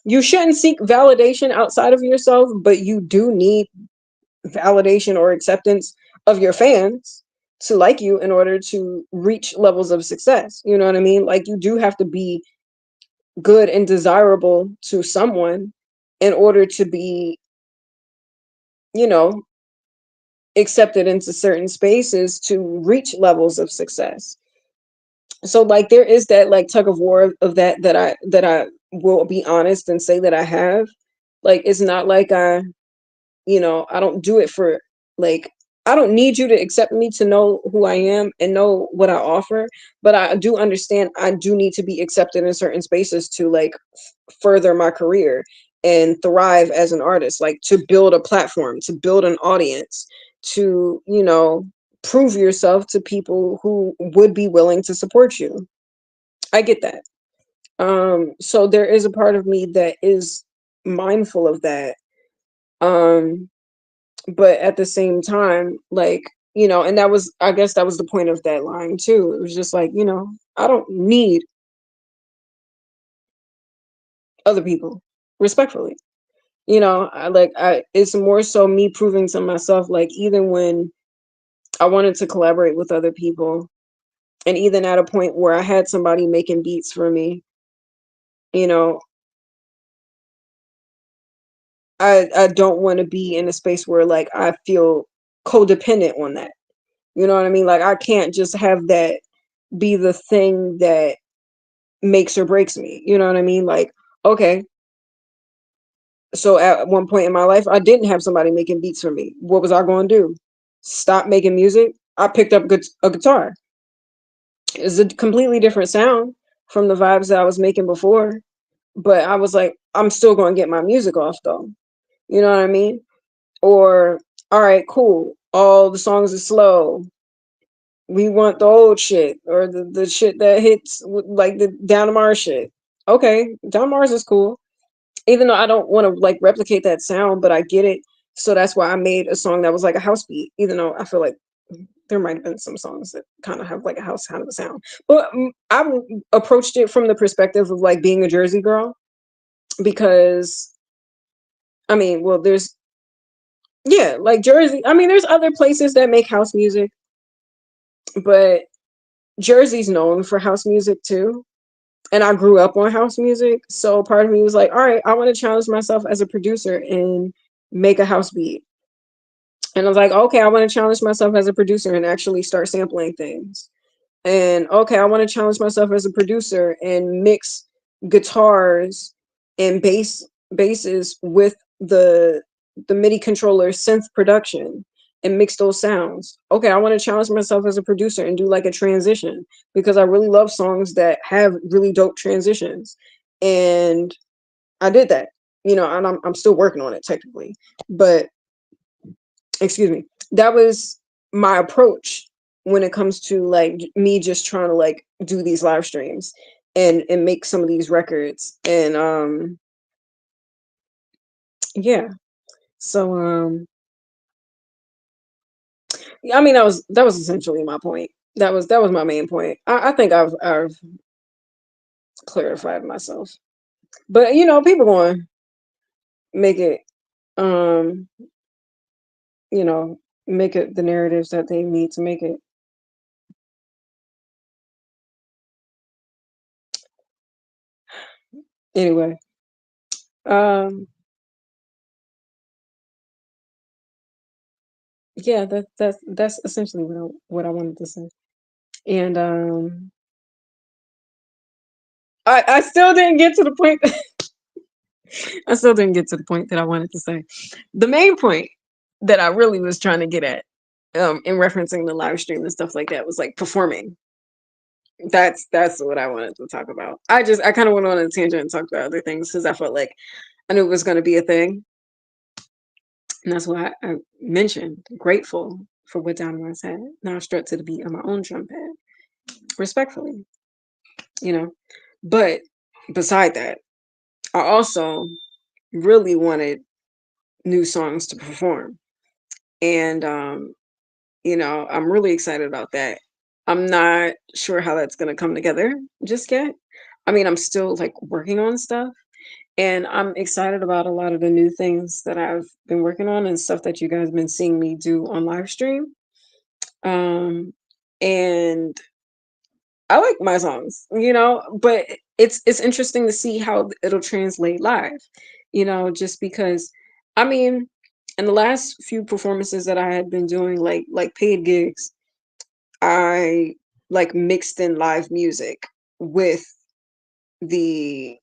you shouldn't seek validation outside of yourself, but you do need validation or acceptance of your fans to like you in order to reach levels of success. You know what I mean? Like you do have to be good and desirable to someone in order to be, you know, accepted into certain spaces to reach levels of success. So like there is that like tug of war of that I will be honest and say that I have. Like it's not like I don't do it for like I don't need you to accept me to know who I am and know what I offer, but I do understand I do need to be accepted in certain spaces to like further my career and thrive as an artist, like to build a platform, to build an audience, to, prove yourself to people who would be willing to support you. I get that. So there is a part of me that is mindful of that. Um, but at the same time, like, and that was, I guess that was the point of that line too. It was just like, I don't need other people, respectfully. It's more so me proving to myself, like, even when I wanted to collaborate with other people, and even at a point where I had somebody making beats for me, you know, I don't want to be in a space where like I feel codependent on that. You know what I mean? Like I can't just have that be the thing that makes or breaks me. You know what I mean? Like, okay, so at one point in my life, I didn't have somebody making beats for me. What was I going to do? Stop making music? I picked up a guitar. It's a completely different sound from the vibes that I was making before. But I was like, I'm still going to get my music off though. You know what I mean? Or, all right, cool. All the songs are slow. We want the old shit or the shit that hits like the Down to Mars shit. Okay, Down to Mars is cool. Even though I don't want to like replicate that sound, but I get it. So that's why I made a song that was like a house beat, even though I feel like there might have been some songs that kind of have like a house kind of a sound. But approached it from the perspective of like being a Jersey girl because I mean, well, there's yeah, like Jersey. I mean, there's other places that make house music, but Jersey's known for house music too. And I grew up on house music. So part of me was like, all right, I want to challenge myself as a producer and make a house beat. And I was like, okay, I want to challenge myself as a producer and actually start sampling things. And okay, I want to challenge myself as a producer and mix guitars and basses with the MIDI controller synth production and mix those sounds. Okay, I want to challenge myself as a producer and do like a transition because I really love songs that have really dope transitions. And I did that, and I'm still working on it technically. But excuse me, that was my approach when it comes to like me just trying to like do these live streams and make some of these records. And yeah, so yeah, I mean that was essentially my point. That was my main point. I think I've clarified myself, but people going to make it um you know make it the narratives that they need to make it. Anyway, um yeah, that's essentially what I wanted to say. And I still didn't get to the point. I still didn't get to the point that I wanted to say. The main point that I really was trying to get at, in referencing the live stream and stuff like that, was like performing. That's what I wanted to talk about. I kind of went on a tangent and talked about other things because I felt like I knew it was going to be a thing, and that's why I mentioned grateful for what Down had. Now I strut to the beat on my own drum pad, respectfully, you know. But beside that, I also really wanted new songs to perform. And I'm really excited about that. I'm not sure how that's going to come together just yet. I mean, I'm still like working on stuff, and I'm excited about a lot of the new things that I've been working on and stuff that you guys been seeing me do on live stream. Um and I like my songs, but it's interesting to see how it'll translate live, just because I mean, in the last few performances that I had been doing like paid gigs, I like mixed in live music with the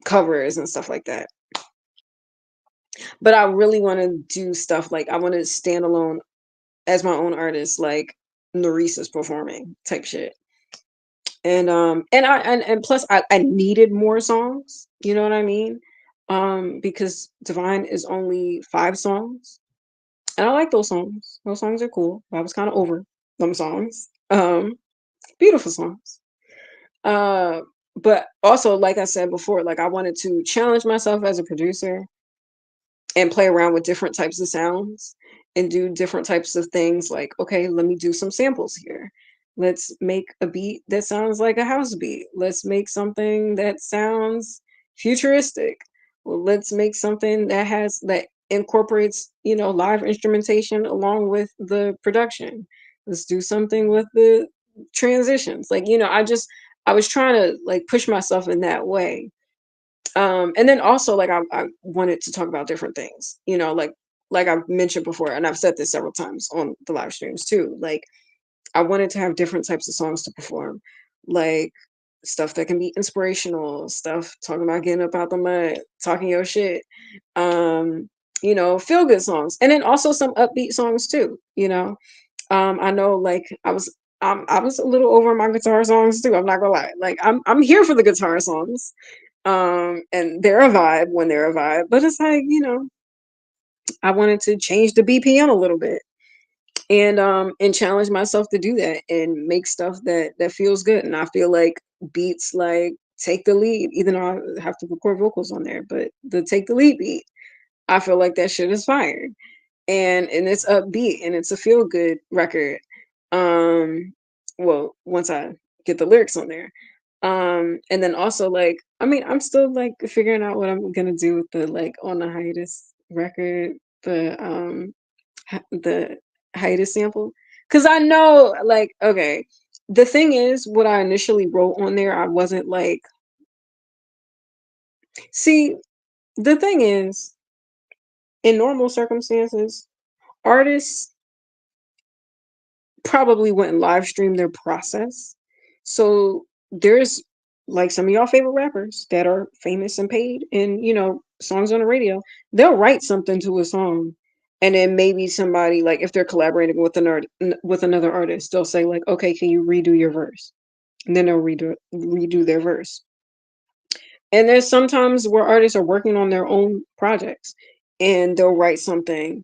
covers and stuff like that. But I really want to do stuff like I want to stand alone as my own artist, like Narice is performing type shit. And plus I needed more songs, you know what I mean? Because Divine is only 5 songs. And I like those songs. Those songs are cool. I was kind of over them songs. Beautiful songs. Uh, but also, like I said before, like I wanted to challenge myself as a producer and play around with different types of sounds and do different types of things like, okay, let me do some samples here. Let's make a beat that sounds like a house beat. Let's make something that sounds futuristic. Well, let's make something that incorporates, live instrumentation along with the production. Let's do something with the transitions. Like, I was trying to like push myself in that way. And then also like I wanted to talk about different things, like I've mentioned before, and I've said this several times on the live streams too. Like I wanted to have different types of songs to perform, like stuff that can be inspirational, stuff talking about getting up out the mud, talking your shit, um, feel good songs, and then also some upbeat songs too. I know like I was a little over my guitar songs too. I'm not gonna lie. Like I'm here for the guitar songs. And they're a vibe when they're a vibe, but it's like, I wanted to change the BPM a little bit and challenge myself to do that and make stuff that feels good. And I feel like beats like Take the Lead, even though I have to record vocals on there, but the Take the Lead beat, I feel like that shit is fire. And it's upbeat and it's a feel good record. Um, well, once I get the lyrics on there. And then also like, I mean, I'm still like figuring out what I'm gonna do with the like on the hiatus record, the hiatus sample. Cause I know like, okay, the thing is what I initially wrote on there, I wasn't like, see, the thing is, in normal circumstances, artists probably wouldn't live stream their process. So there's like some of y'all favorite rappers that are famous and paid and songs on the radio. They'll write something to a song and then maybe somebody like if they're collaborating with with another artist, they'll say like, "Okay, can you redo your verse?" And then they'll redo their verse. And there's sometimes where artists are working on their own projects and they'll write something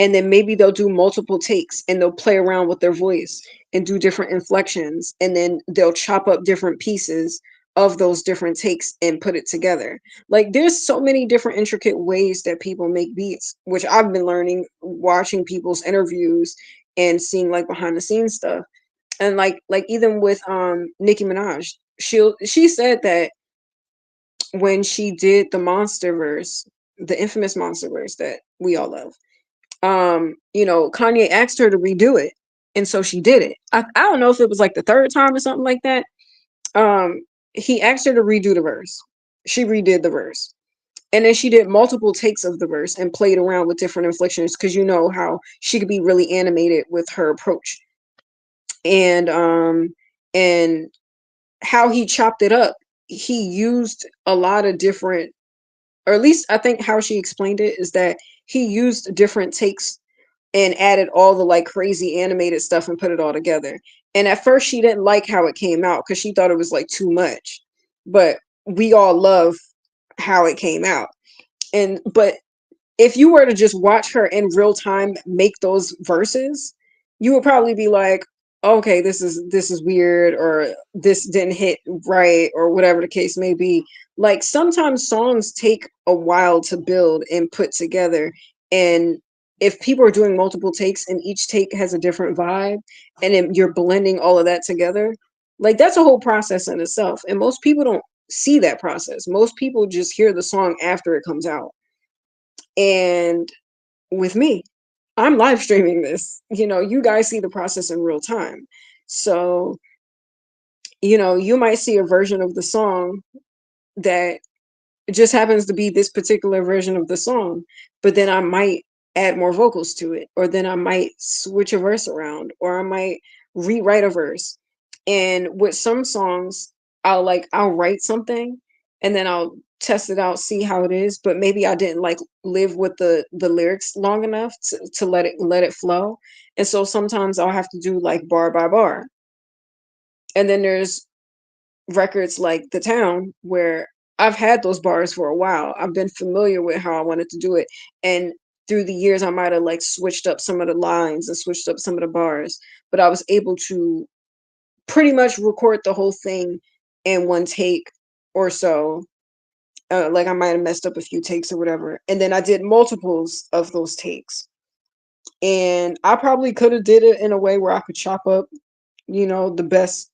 and then maybe they'll do multiple takes and they'll play around with their voice and do different inflections and then they'll chop up different pieces of those different takes and put it together. Like there's so many different intricate ways that people make beats, which I've been learning watching people's interviews and seeing like behind the scenes stuff. And like even with Nicki Minaj, she said that when she did the monster verse, the infamous monster verse that we all love, Kanye asked her to redo it. And so she did it. I don't know if it was like the third time or something like that. Um, he asked her to redo the verse. She redid the verse. And then she did multiple takes of the verse and played around with different inflections because you know how she could be really animated with her approach. And how he chopped it up, he used a lot of different, or at least I think how she explained it is that he used different takes and added all the like crazy animated stuff and put it all together. And at first she didn't like how it came out because she thought it was like too much. But we all love how it came out. But if you were to just watch her in real time make those verses, you would probably be like, okay, this is weird, or this didn't hit right, or whatever the case may be. Like sometimes songs take a while to build and put together. And if people are doing multiple takes and each take has a different vibe, and then you're blending all of that together, like that's a whole process in itself. And most people don't see that process. Most people just hear the song after it comes out. And with me, I'm live streaming this. You guys see the process in real time. So, you might see a version of the song that just happens to be this particular version of the song, but then I might add more vocals to it, or then I might switch a verse around, or I might rewrite a verse. And with some songs, I'll write something and then I'll test it out, see how it is, but maybe I didn't like live with the lyrics long enough to let it flow. And so sometimes I'll have to do like bar by bar. And then there's records like The Town where I've had those bars for a while. I've been familiar with how I wanted to do it. And through the years I might have like switched up some of the lines and switched up some of the bars, but I was able to pretty much record the whole thing in one take or so. Like I might have messed up a few takes or whatever. And then I did multiples of those takes. And I probably could have did it in a way where I could chop up, the best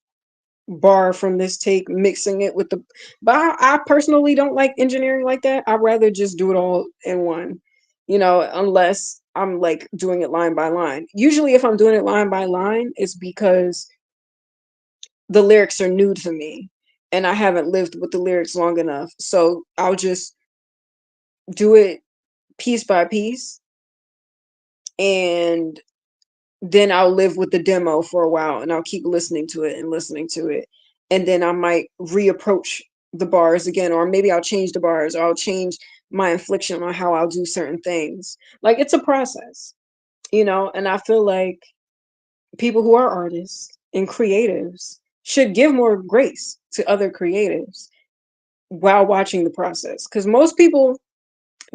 bar from this take, mixing it with the but I personally don't like engineering like that. I'd rather just do it all in one, unless I'm like doing it line by line. Usually if I'm doing it line by line, it's because the lyrics are new to me and I haven't lived with the lyrics long enough. So I'll just do it piece by piece and then I'll live with the demo for a while and I'll keep listening to it and listening to it. And then I might reapproach the bars again, or maybe I'll change the bars or I'll change my inflection on how I'll do certain things. Like it's a process, and I feel like people who are artists and creatives should give more grace to other creatives while watching the process because most people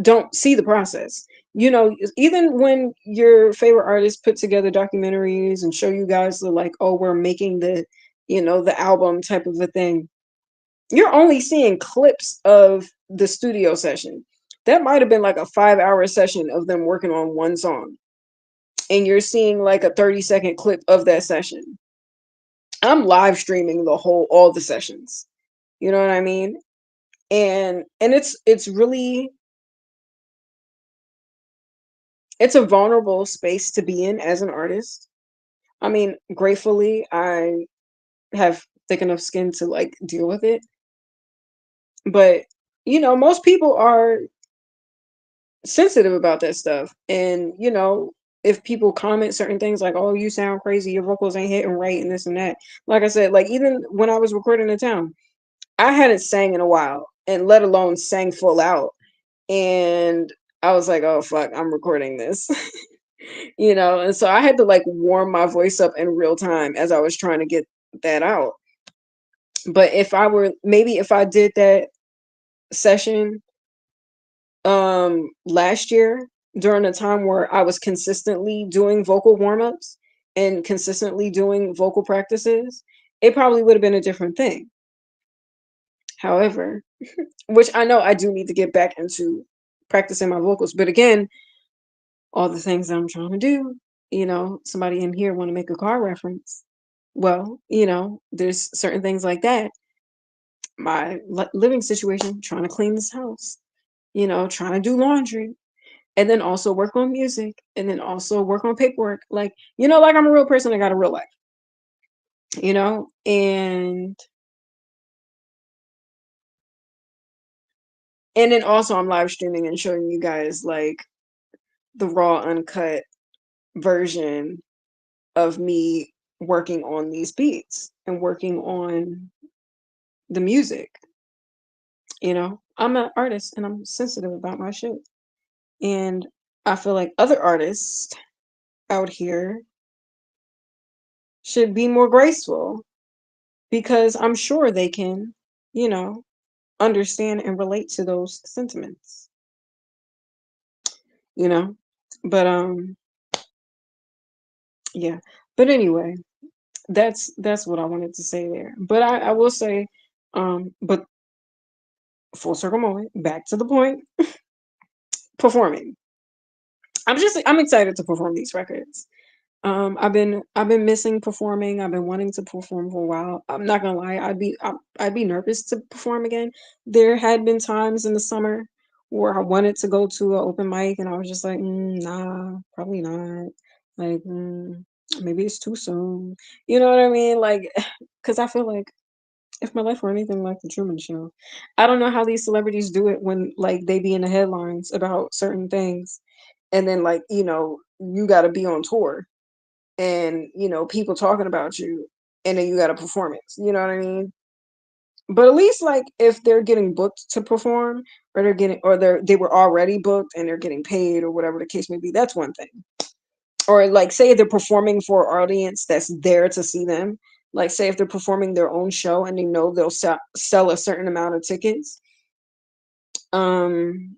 don't see the process. Even when your favorite artists put together documentaries and show you guys the like, oh, we're making the album type of a thing, you're only seeing clips of the studio session. That might have been like a 5-hour session of them working on one song. And you're seeing like a 30-second clip of that session. I'm live streaming all the sessions. You know what I mean? And it's really it's a vulnerable space to be in as an artist. I mean, gratefully, I have thick enough skin to like deal with it. But, most people are sensitive about that stuff. And, if people comment certain things like, oh, you sound crazy, your vocals ain't hitting right, and this and that. Like I said, like even when I was recording The Town, I hadn't sang in a while, and let alone sang full out. And I was like, oh, fuck, I'm recording this. And so I had to like warm my voice up in real time as I was trying to get that out. But if I did that session last year during a time where I was consistently doing vocal warm-ups and consistently doing vocal practices, it probably would have been a different thing. However, which I know I do need to get back into practicing my vocals, but again, all the things that I'm trying to do. Somebody in here want to make a car reference. Well, there's certain things like that. My living situation, trying to clean this house, trying to do laundry, and then also work on music, and then also work on paperwork. Like, like I'm a real person. I got a real life, and then also I'm live streaming and showing you guys like the raw, uncut version of me working on these beats and working on the music. I'm an artist and I'm sensitive about my shit. And I feel like other artists out here should be more graceful because I'm sure they can, you know, understand and relate to those sentiments, you know? But yeah. But anyway, that's what I wanted to say there. But I will say, but full circle moment, back to the point, performing. I'm excited to perform these records. I've been missing performing. I've been wanting to perform for a while. I'm not gonna lie, I'd be nervous to perform again. There had been times in the summer where I wanted to go to an open mic, and I was just like, nah, probably not. Like, maybe it's too soon. You know what I mean? Like, because I feel like if my life were anything like the Truman Show, I don't know how these celebrities do it when like they be in the headlines about certain things, and then like you got to be on tour and people talking about you, and then you got a performance. You know what I mean? But at least like if they're getting booked to perform, or they were already booked and they're getting paid or whatever the case may be, that's one thing. Or like say they're performing for an audience that's there to see them. Like say if they're performing their own show and they know they'll sell a certain amount of tickets. Um,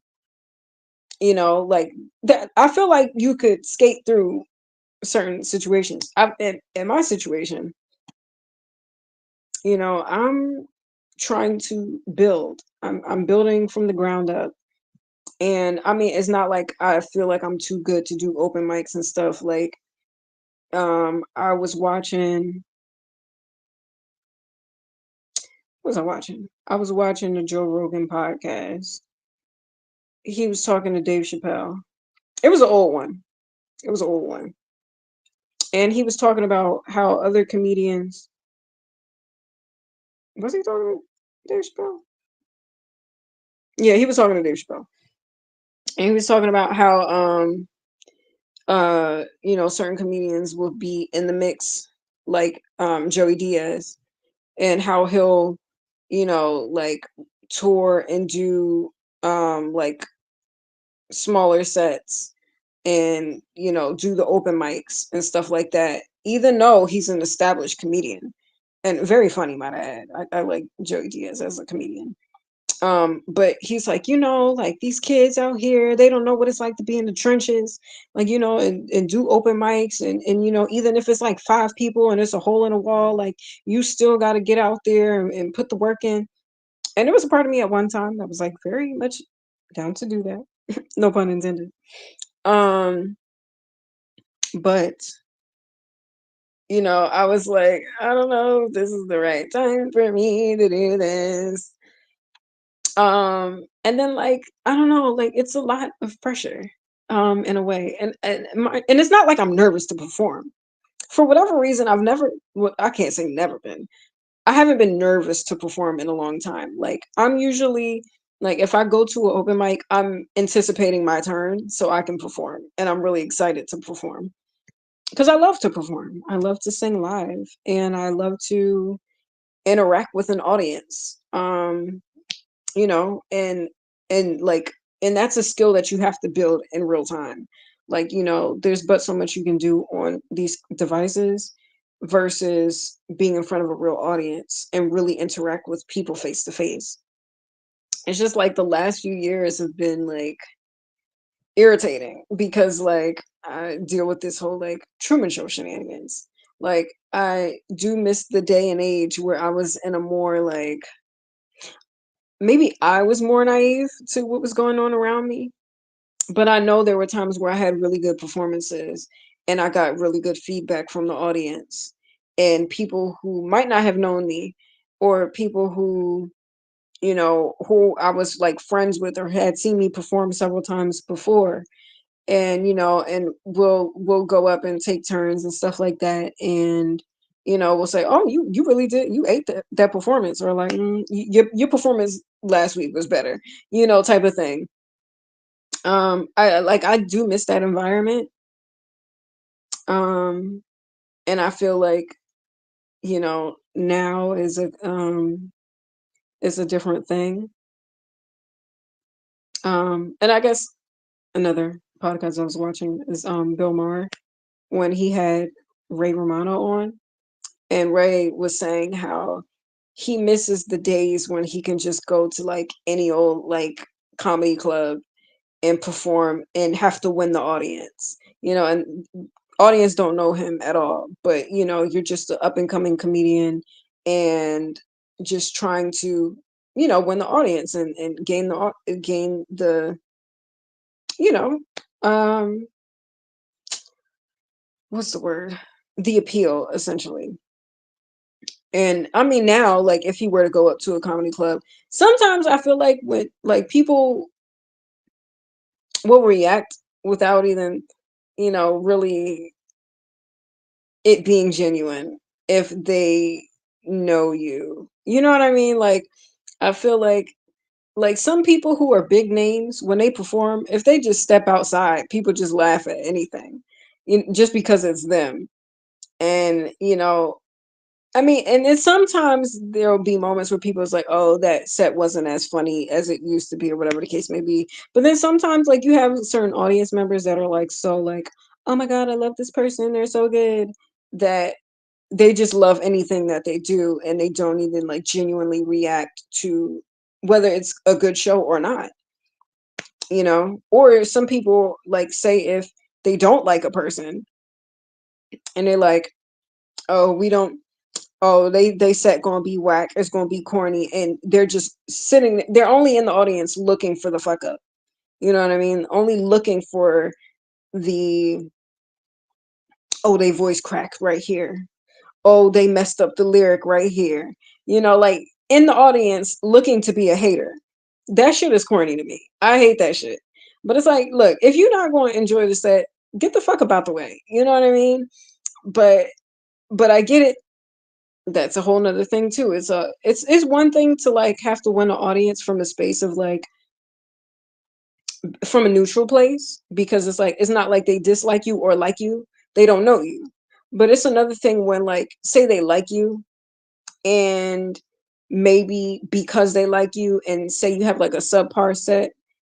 like that, I feel like you could skate through certain situations. In my situation, I'm trying to build. I'm building from the ground up. And I mean, it's not like I feel like I'm too good to do open mics and stuff. Like, I was watching, what was I watching? I was watching the Joe Rogan podcast. He was talking to Dave Chappelle. It was an old one. It was an old one. And he was talking about how other comedians, was he talking to Dave Chappelle? Yeah, he was talking to Dave Chappelle. And he was talking about how certain comedians will be in the mix, like Joey Diaz, and how he'll like tour and do like smaller sets, and do the open mics and stuff like that, even though he's an established comedian and very funny, might I add. I like Joey Diaz as a comedian. But he's like, like these kids out here, they don't know what it's like to be in the trenches, like, and do open mics, and even if it's like 5 people and it's a hole in a wall, like you still got to get out there and put the work in. And there was a part of me at one time that was like very much down to do that. No pun intended. Um, but I was like, I don't know if this is the right time for me to do this. And then like I don't know, like it's a lot of pressure, in a way, and it's not like I'm nervous to perform. For whatever reason, I've never, well, I can't say never been. I haven't been nervous to perform in a long time. Like I'm usually like if I go to an open mic, I'm anticipating my turn so I can perform, and I'm really excited to perform because I love to perform. I love to sing live, and I love to interact with an audience. And like, and that's a skill that you have to build in real time. Like, there's but so much you can do on these devices versus being in front of a real audience and really interact with people face to face. It's just like the last few years have been like irritating because like I deal with this whole like Truman Show shenanigans. Like I do miss the day and age where I was in a more like, maybe I was more naive to what was going on around me. But I know there were times where I had really good performances and I got really good feedback from the audience, and people who might not have known me, or people who I was like friends with or had seen me perform several times before, and and we'll go up and take turns and stuff like that, and we'll say, oh, you really did, you ate that performance, or like, your performance last week was better, type of thing. I do miss that environment. um and I feel like now is a different thing. And I guess another podcast I was watching is Bill Maher, when he had Ray Romano on, and Ray was saying how he misses the days when he can just go to like any old like comedy club and perform and have to win the audience, and audience don't know him at all, but you're just an up and coming comedian, and just trying to win the audience, and gain the you know um what's the word, the appeal, essentially. And I mean, now, like, if he were to go up to a comedy club, sometimes I feel like when like people will react without even really it being genuine, if they know you. You know what I mean? Like I feel like some people who are big names, when they perform, if they just step outside, people just laugh at anything. Just because it's them. And, I mean, and then sometimes there'll be moments where people's like, "Oh, that set wasn't as funny as it used to be," or whatever the case may be. But then sometimes, like, you have certain audience members that are like, so like, "Oh my God, I love this person. They're so good," that they just love anything that they do, and they don't even like genuinely react to whether it's a good show or not. Or some people like say if they don't like a person and they're like, "Oh, we don't." Oh, they said gonna be whack. It's gonna be corny, and they're just sitting. They're only in the audience looking for the fuck up. You know what I mean? Only looking for the oh, they voice cracked right here. Oh, they messed up the lyric right here. Like in the audience looking to be a hater. That shit is corny to me. I hate that shit. But it's like, look, if you're not going to enjoy the set, get the fuck about the way. You know what I mean? But I get it. That's a whole nother thing too. It's one thing to like have to win an audience from a space of like from a neutral place, because it's like it's not like they dislike you or like you. They don't know you. But it's another thing when like say they like you, and maybe because they like you and say you have like a subpar set,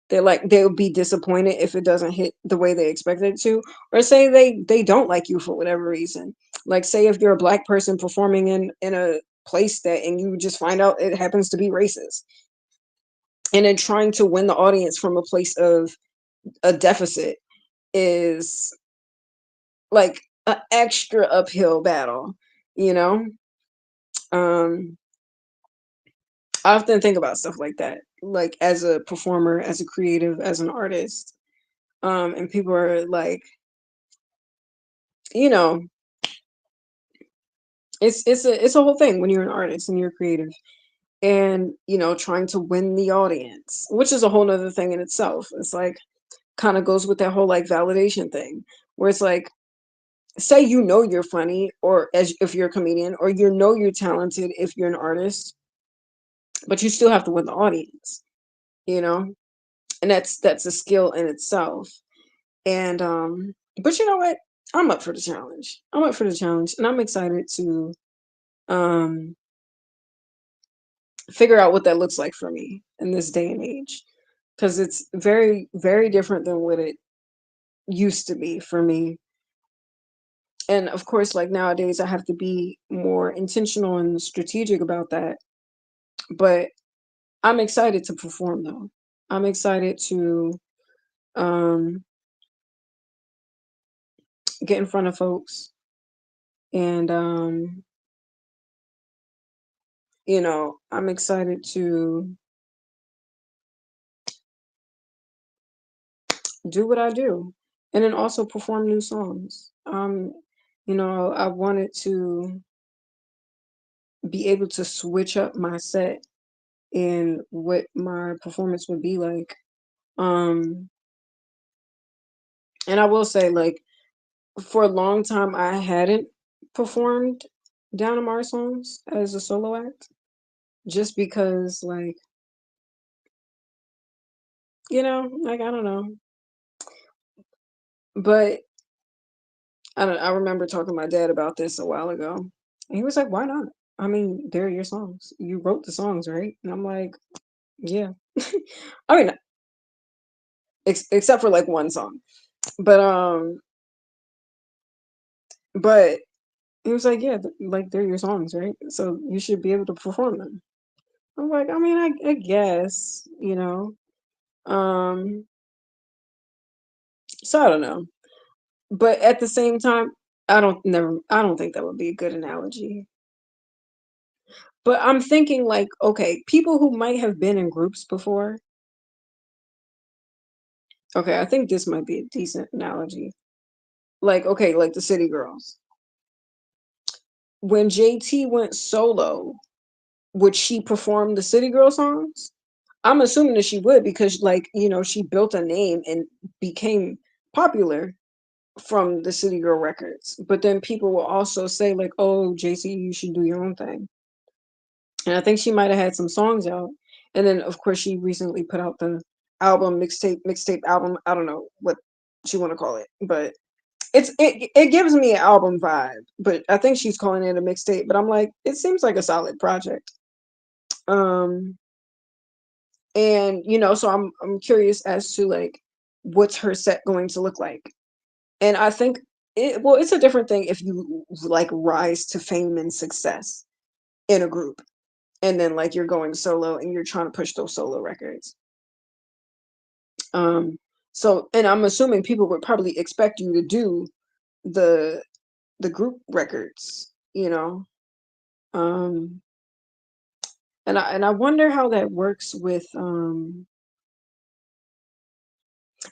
they'll be disappointed if it doesn't hit the way they expected it to. Or say they don't like you for whatever reason. Like say if you're a black person performing in a place that and you just find out it happens to be racist, and then trying to win the audience from a place of a deficit is like an extra uphill battle, you know um I often think about stuff like that, like as a performer, as a creative, as an artist. And people are like, you know, it's a whole thing when you're an artist and you're creative, and trying to win the audience, which is a whole nother thing in itself. It's like kind of goes with that whole like validation thing, where it's like, say you're funny, or as if you're a comedian, or you're talented if you're an artist, but you still have to win the audience, you know, and that's a skill in itself. And but you know what? I'm up for the challenge. I'm up for the challenge, and I'm excited to um figure out what that looks like for me in this day and age, because it's very very different than what it used to be for me. And of course, like nowadays, I have to be more intentional and strategic about that. But I'm excited to perform though. I'm excited to um get in front of folks, and I'm excited to do what I do, and then also perform new songs. I wanted to be able to switch up my set and what my performance would be like. Um, and I will say, like, for a long time, I hadn't performed Down Amar songs as a solo act, just because, like, like I don't know, but I don't. I remember talking to my dad about this a while ago, and he was like, "Why not? I mean, they're your songs. You wrote the songs, right?" And I'm like, "Yeah." I mean, except for like one song, but but he was like, "Yeah, like they're your songs, right? So you should be able to perform them." I'm like, I mean, I guess, Um, so I don't know, but at the same time, I don't think that would be a good analogy. But I'm thinking like, okay, people who might have been in groups before. Okay, I think this might be a decent analogy. Like, okay, like the City Girls. When JT went solo, would she perform the City Girl songs? I'm assuming that she would, because like, she built a name and became popular from the City Girl records. But then people will also say like, "Oh, JC, you should do your own thing." And I think she might have had some songs out. And then of course she recently put out the album, mixtape album. I don't know what you want to call it, but it gives me an album vibe, but I think she's calling it a mixtape. But I'm like, it seems like a solid project. Um, and so I'm curious as to like what's her set going to look like. And I think it's a different thing if you like rise to fame and success in a group, and then like you're going solo and you're trying to push those solo records. Um, so, and I'm assuming people would probably expect you to do the the group records, you know. Um, and I wonder how that works with and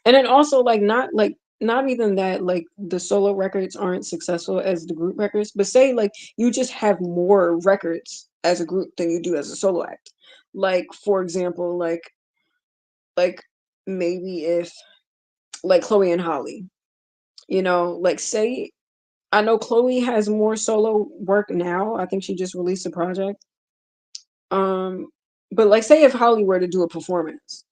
then also like not even that like the solo records aren't successful as the group records, but say like you just have more records as a group than you do as a solo act. Like for example, like maybe if like Chloe and Holly, like say I know Chloe has more solo work now. I think she just released a project. Um, but like say if Holly were to do a performance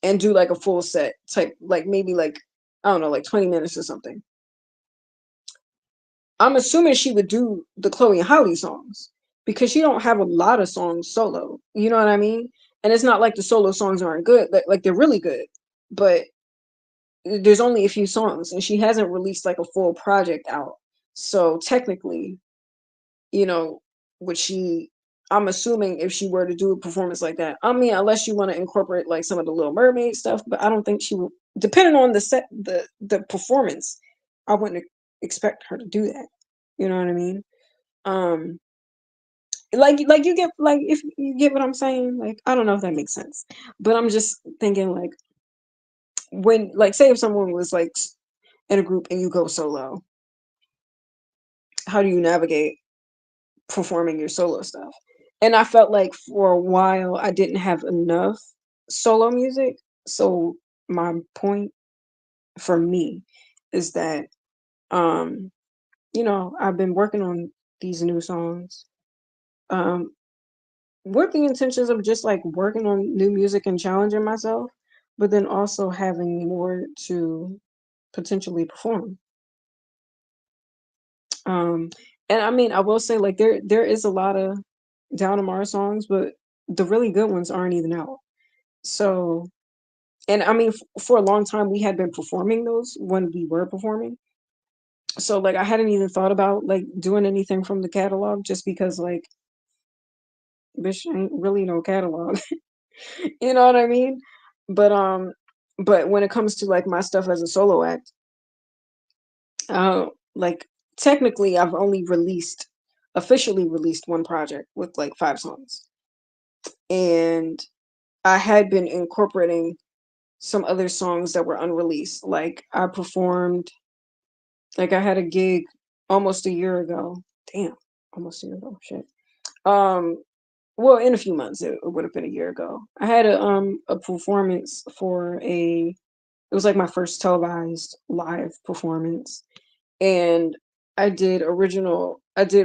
and do like a full set type, like maybe like I don't know, like 20 minutes or something. I'm assuming she would do the Chloe and Holly songs because she don't have a lot of songs solo. You know what I mean? And it's not like the solo songs aren't good. Like they're really good, but there's only a few songs, and she hasn't released like a full project out. So technically, you know, would she? I'm assuming if she were to do a performance like that, I mean, unless you want to incorporate like some of the Little Mermaid stuff, but I don't think she will. Depending on the performance, I wouldn't expect her to do that. You know what I mean? Um, like you get like if you get what I'm saying, like I don't know if that makes sense, but I'm just thinking like when like say if someone was like in a group and you go solo, how do you navigate performing your solo stuff? And I felt like for a while I didn't have enough solo music. So my point for me is that um I've been working on these new songs um with the intentions of just like working on new music and challenging myself, but then also having more to potentially perform. Um, and I mean, I will say like there is a lot of Down to Mars songs, but the really good ones aren't even out. So, and I mean, for a long time we had been performing those when we were performing. So like I hadn't even thought about like doing anything from the catalog just because like bitch ain't really no catalog. You know what I mean? But but when it comes to like my stuff as a solo act, like technically I've only released officially released one project with like 5 songs. And I had been incorporating some other songs that were unreleased. Like I performed like I had a gig almost a year ago. Damn, almost a year ago. Shit. Um well in a few months it would have been a year ago. I had a performance for a it was like my first televised live performance. And I did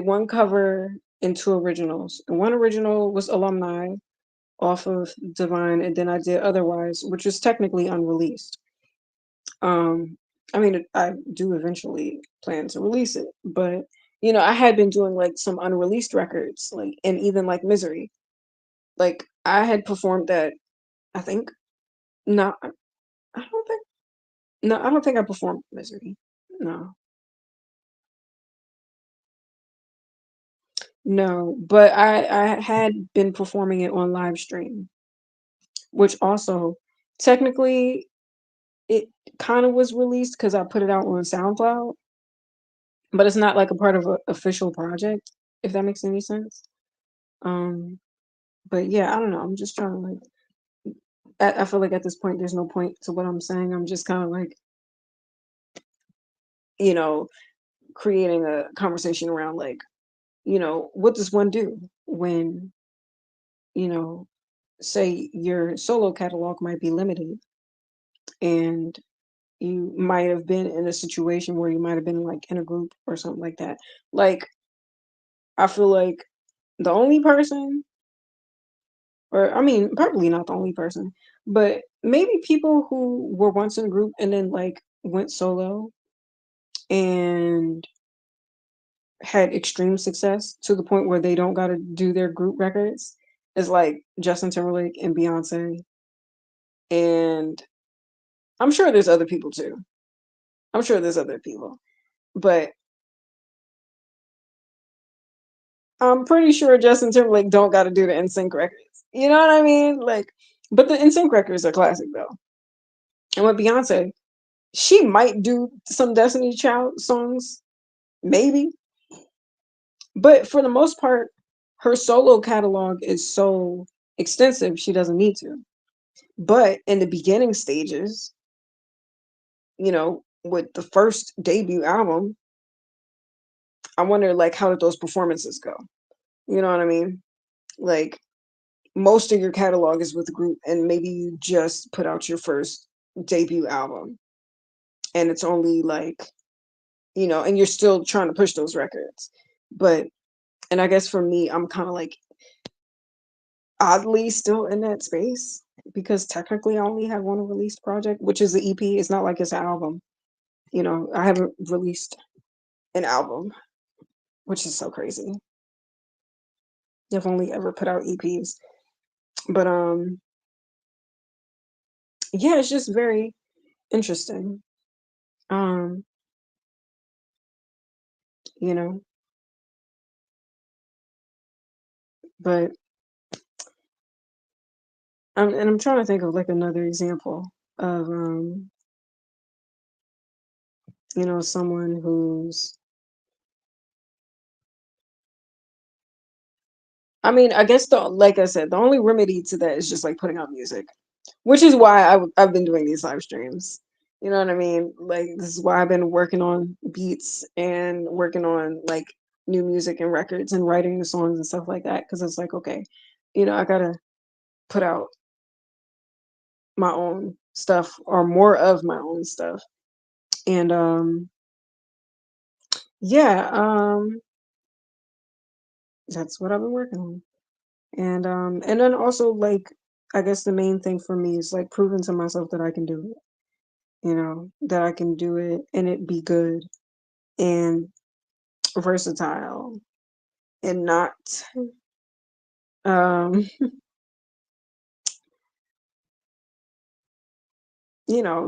one cover and 2 originals. And one original was Alumni off of Divine, and then I did Otherwise, which is technically unreleased. Um, I mean, I do eventually plan to release it, but I had been doing like some unreleased records, like and even like Misery. Like I had performed that. I think no, I don't think no, I don't think I performed Misery. No, no, but I had been performing it on live stream, which also technically it kind of was released because I put it out on SoundCloud, but it's not like a part of an official project, if that makes any sense. Um, but yeah, I don't know. I'm just trying to like, I feel like at this point, there's no point to what I'm saying. I'm just kind of like, you know, creating a conversation around like, what does one do when, you know, say your solo catalog might be limited and you might have been in a situation where you might have been like in a group or something like that. Like, I feel like the only person, or I mean, probably not the only person, but maybe people who were once in a group and then like went solo. and had extreme success to the point where they don't got to do their group records is like Justin Timberlake and Beyonce. And I'm sure there's other people too. I'm sure there's other people. But I'm pretty sure Justin Timberlake don't got to do the NSYNC records. You know what I mean? Like, but the NSYNC records are classic though. And with Beyonce, she might do some Destiny Child songs, maybe. But for the most part, her solo catalog is so extensive, she doesn't need to. But in the beginning stages, with the first debut album, I wonder like how did those performances go? You know what I mean? Like most of your catalog is with the group and maybe you just put out your first debut album and it's only like, and you're still trying to push those records. But and I guess for me, I'm kind of like oddly still in that space because technically I only have one released project, which is the EP. It's not like it's an album. I haven't released an album, which is so crazy. I've only ever put out EPs. But yeah, it's just very interesting. Um, you know, but I'm trying to think of like another example of someone who's I mean, I guess like I said, the only remedy to that is just like putting out music, which is why I've been doing these live streams. You know what I mean? Like this is why I've been working on beats and working on like new music and records and writing the songs and stuff like that. Because it's like, okay, I gotta put out my own stuff or more of my own stuff. And yeah, that's what I've been working on. And then also like I guess the main thing for me is like proving to myself that I can do it. That I can do it and it be good and versatile and not um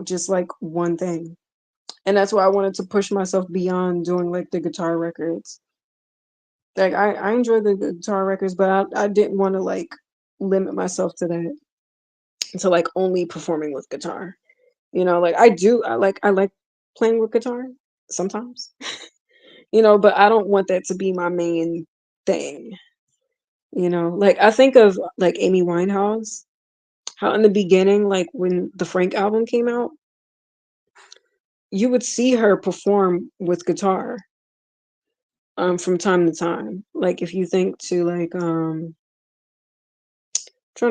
just like one thing. And that's why I wanted to push myself beyond doing like the guitar records. Like I enjoy the guitar records, but I didn't want to like limit myself to that, to like only performing with guitar. Like I like playing with guitar sometimes. But I don't want that to be my main thing. Like I think of like Amy Winehouse, how in the beginning, like when the Frank album came out, you would see her perform with guitar from time to time. Like if you think to like trying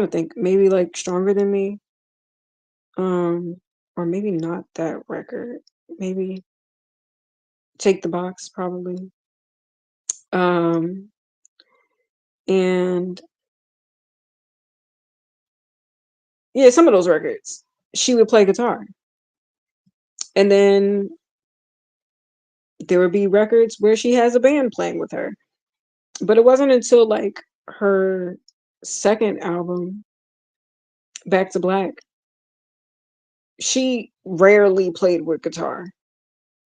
to think, maybe like Stronger Than Me, um, or maybe not that record. Maybe Take the Box, probably. Um, and yeah, some of those records, she would play guitar. And then there would be records where she has a band playing with her. But it wasn't until like her second album, Back to Black, she rarely played with guitar.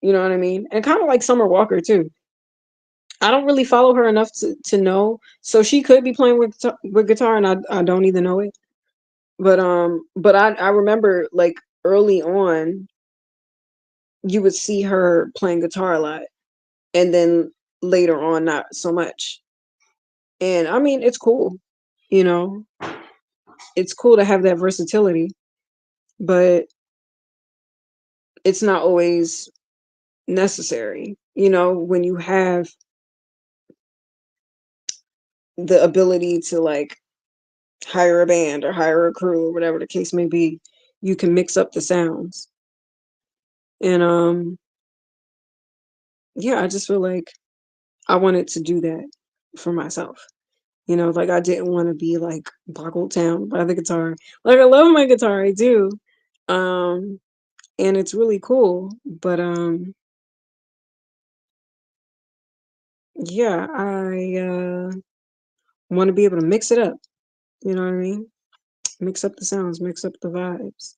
You know what I mean? And kind of like Summer Walker too. I don't really follow her enough to know. So she could be playing with guitar and I don't even know it. But I remember like early on you would see her playing guitar a lot and then later on not so much. And I mean it's cool, you know. It's cool to have that versatility, but it's not always necessary, when you have the ability to like hire a band or hire a crew or whatever the case may be, you can mix up the sounds. And yeah, I just feel like I wanted to do that for myself. Like I didn't want to be like boggled down by the guitar. Like I love my guitar, I do. And it's really cool, but yeah, I want to be able to mix it up. You know what I mean? Mix up the sounds, mix up the vibes.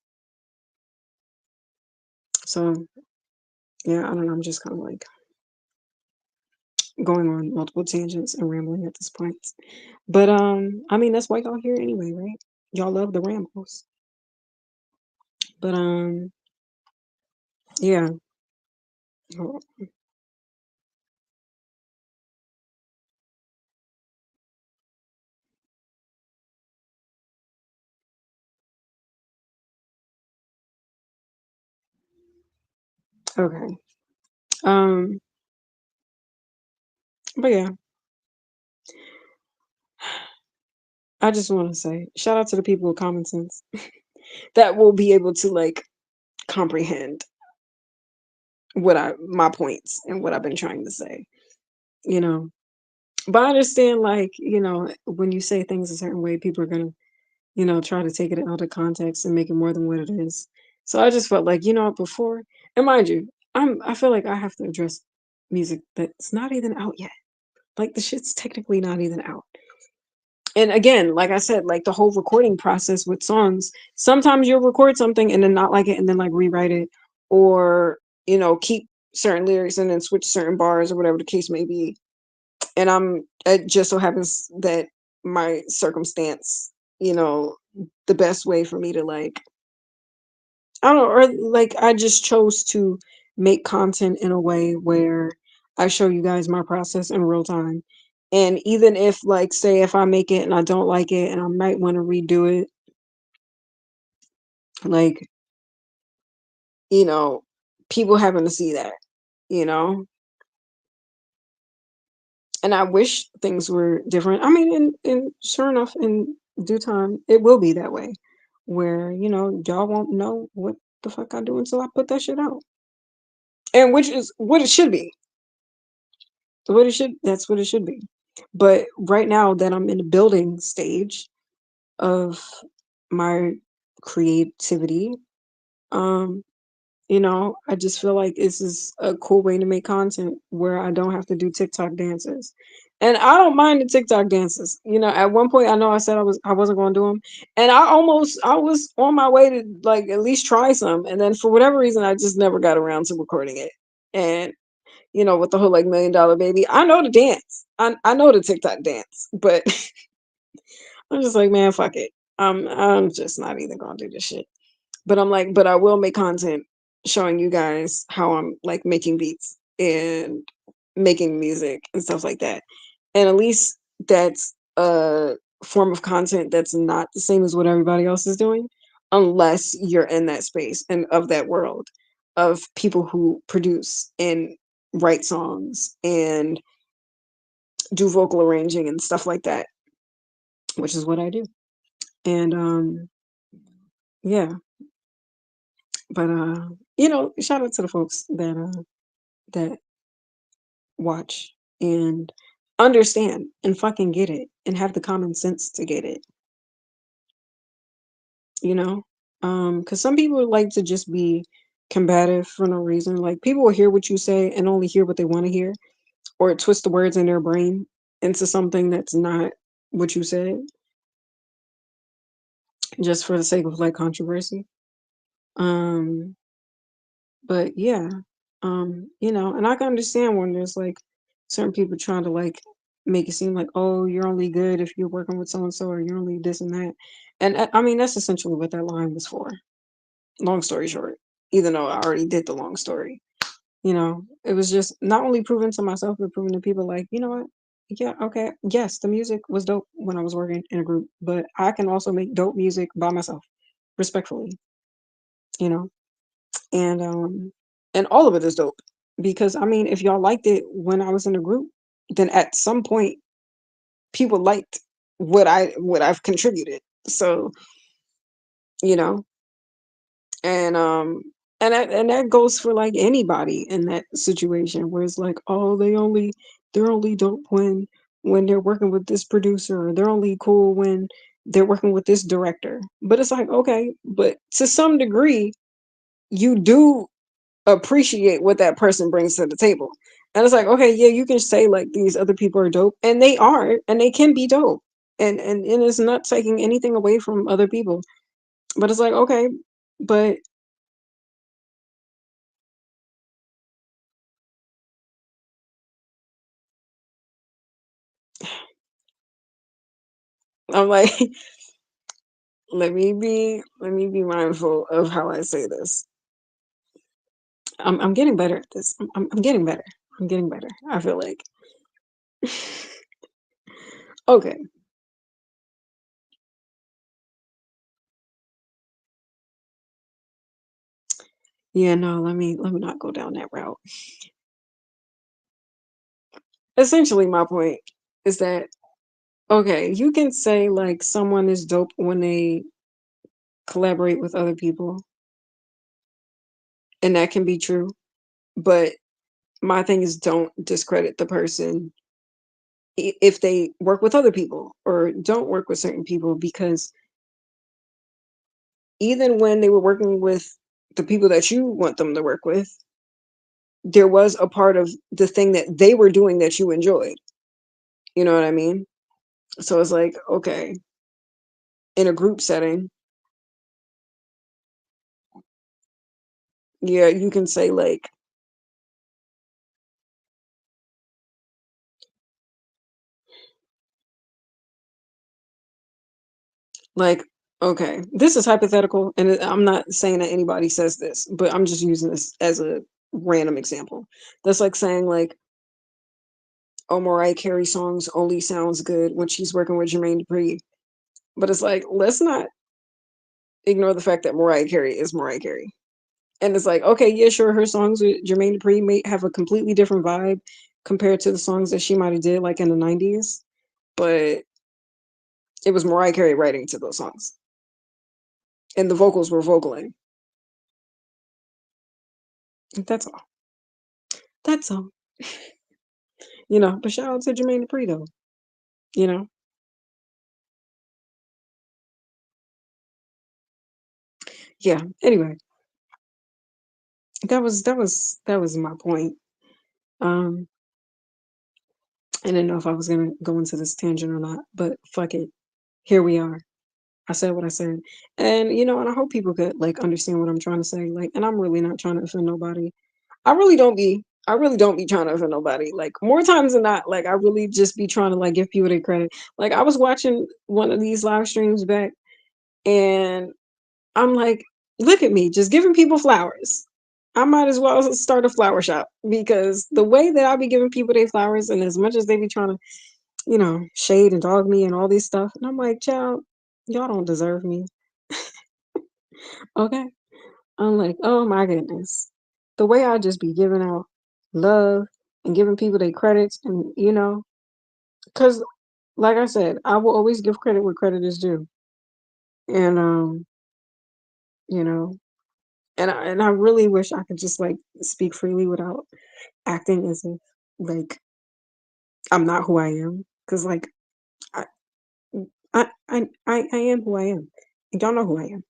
So yeah, I don't know. I'm just kind of like going on multiple tangents and rambling at this point. But I mean that's why y'all here anyway, right? Y'all love the rambles. But yeah. Oh, okay. Um, but yeah, I just want to say shout out to the people with common sense that will be able to like comprehend what I my points and what I've been trying to say, you know. But I understand like, when you say things a certain way, people are gonna, try to take it out of context and make it more than what it is. So I just felt like, before, and mind you, I feel like I have to address music that's not even out yet. Like the shit's technically not even out. And again, like I said, like the whole recording process with songs, sometimes you'll record something and then not like it and then like rewrite it, or keep certain lyrics and then switch certain bars or whatever the case may be. And it just so happens that my circumstance, you know the best way for me to like, I don't know, or like I just chose to make content in a way where I show you guys my process in real time. And even if, like, say, if I make it and I don't like it and I might want to redo it, like, you know, people having to see that, you know? And I wish things were different. I mean, and sure enough, in due time, it will be that way, where, y'all won't know what the fuck I do until I put that shit out. And which is what it should be. That's what it should be. But right now that I'm in the building stage of my creativity, um, I just feel like this is a cool way to make content where I don't have to do TikTok dances. And I don't mind the TikTok dances. At one point I know I said I wasn't going to do them, and I was on my way to like at least try some, and then for whatever reason I just never got around to recording it. And with the whole like $1 million baby, I know the dance. I know the TikTok dance, but I'm just like, man, fuck it. I'm just not even gonna do this shit. But I'm like, but I will make content showing you guys how I'm like making beats and making music and stuff like that. And at least that's a form of content that's not the same as what everybody else is doing, unless you're in that space and of that world of people who produce and write songs and do vocal arranging and stuff like that, which is what I do. And yeah, but shout out to the folks that watch and understand and fucking get it and have the common sense to get it, you know? Because some people like to just be combative for no reason. Like people will hear what you say and only hear what they want to hear, or twist the words in their brain into something that's not what you said, just for the sake of like controversy. Um, but yeah, and I can understand when there's like certain people trying to like make it seem like, oh, you're only good if you're working with so and so, or you're only this and that. And I mean, that's essentially what that line was for. Long story short, even though I already did the long story, it was just not only proving to myself, but proving to people like, you know what? Yeah, okay. Yes, the music was dope when I was working in a group, but I can also make dope music by myself, respectfully, you know? And all of it is dope, because I mean, if y'all liked it when I was in a group, then at some point people liked what I've contributed. So, you know, and that goes for like anybody in that situation where it's like, oh, they're only dope when they're working with this producer, or they're only cool when they're working with this director. But it's like, okay, but to some degree you do appreciate what that person brings to the table. And it's like, okay, yeah, you can say like these other people are dope, and they are, and they can be dope, and it's not taking anything away from other people. But it's like, okay, but I'm like, let me be mindful of how I say this. I'm getting better at this. I'm getting better. I'm getting better. I feel like. Okay. Yeah, no, let me not go down that route. Essentially my point is that okay, you can say like someone is dope when they collaborate with other people, and that can be true. But my thing is don't discredit the person if they work with other people or don't work with certain people, because even when they were working with the people that you want them to work with, there was a part of the thing that they were doing that you enjoyed. You know what I mean? So it's like, okay, in a group setting, yeah, you can say like okay, this is hypothetical, and I'm not saying that anybody says this, but I'm just using this as a random example. That's like saying like, oh, Mariah Carey songs only sounds good when she's working with Jermaine Dupri. But it's like, let's not ignore the fact that Mariah Carey is Mariah Carey. And it's like, okay, yeah, sure, her songs with Jermaine Dupri may have a completely different vibe compared to the songs that she might have did like in the 90s, but it was Mariah Carey writing to those songs. And the vocals were vocaling. That's all. That's all. But shout out to Jermaine Dupri though. You know? Yeah. Anyway, that was my point. Um, I didn't know if I was gonna go into this tangent or not, but fuck it. Here we are. I said what I said. And and I hope people could like understand what I'm trying to say. Like, and I'm really not trying to offend nobody. I really don't be trying to offend nobody. Like more times than not, like I really just be trying to like give people their credit. Like I was watching one of these live streams back, and I'm like, look at me, just giving people flowers. I might as well start a flower shop because the way that I be giving people their flowers, and as much as they be trying to, shade and dog me and all this stuff, and I'm like, child, y'all don't deserve me. Okay. I'm like, oh my goodness. The way I just be giving out love and giving people their credits, and because like I said, I will always give credit where credit is due. And you know, and I really wish I could just like speak freely without acting as if like I'm not who I am. Cause like I I am who I am. And y'all know who I am.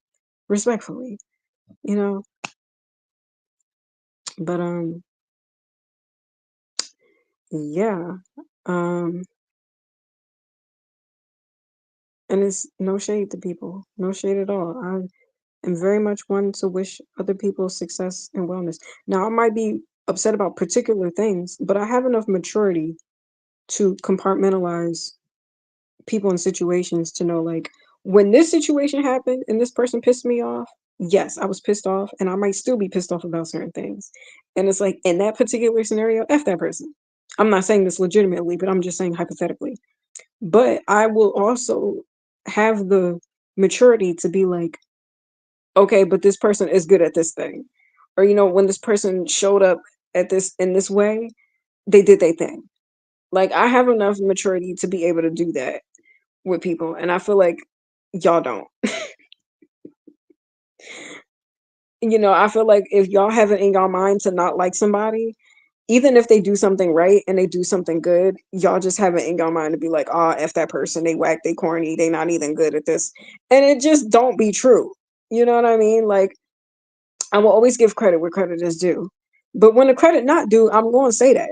Respectfully. You know. But yeah. Um and it's no shade to people. No shade at all. I am very much one to wish other people success and wellness. Now I might be upset about particular things, but I have enough maturity to compartmentalize people and situations to know like when this situation happened and this person pissed me off, yes, I was pissed off and I might still be pissed off about certain things. And it's like in that particular scenario, F that person. I'm not saying this legitimately, but I'm just saying hypothetically. But I will also have the maturity to be like, okay, but this person is good at this thing. Or when this person showed up at this in this way, they did their thing. Like I have enough maturity to be able to do that with people, and I feel like y'all don't. I feel like if y'all have it in y'all mind to not like somebody, even if they do something right and they do something good, y'all just have it in y'all mind to be like, "Ah, F that person, they whack, they corny, they not even good at this." And it just don't be true. You know what I mean? Like I will always give credit where credit is due. But when the credit not due, I'm going to say that.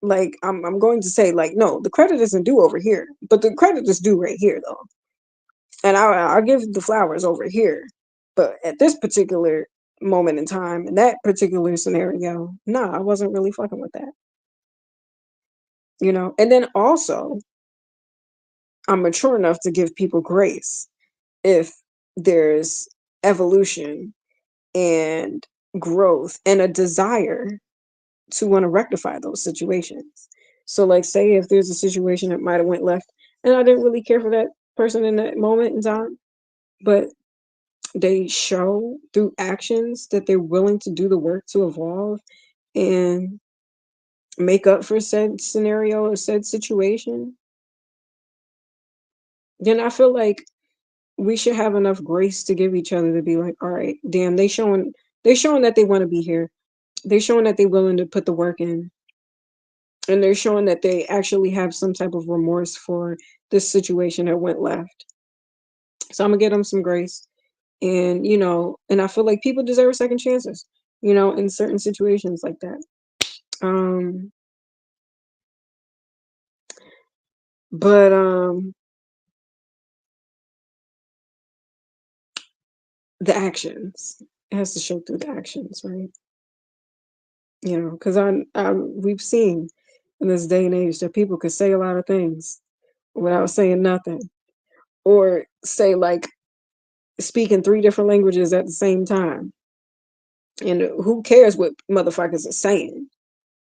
Like I'm going to say like, no, the credit isn't due over here, but the credit is due right here though, and I'll give the flowers over here. But at this particular moment in time, in that particular scenario, nah, I wasn't really fucking with that, you know. And then also, I'm mature enough to give people grace if there's evolution and growth and a desire to want to rectify those situations. So like say if there's a situation that might have went left and I didn't really care for that person in that moment in time, but they show through actions that they're willing to do the work to evolve and make up for said scenario or said situation, then I feel like we should have enough grace to give each other to be like, all right, damn, they showing that they want to be here. They're showing that they're willing to put the work in. And they're showing that they actually have some type of remorse for this situation that went left. So I'm gonna give them some grace. And and I feel like people deserve second chances, in certain situations like that. Um but the actions. It has to show through the actions, right? Because we've seen in this day and age that people could say a lot of things without saying nothing, or say like speaking three different languages at the same time. And who cares what motherfuckers are saying?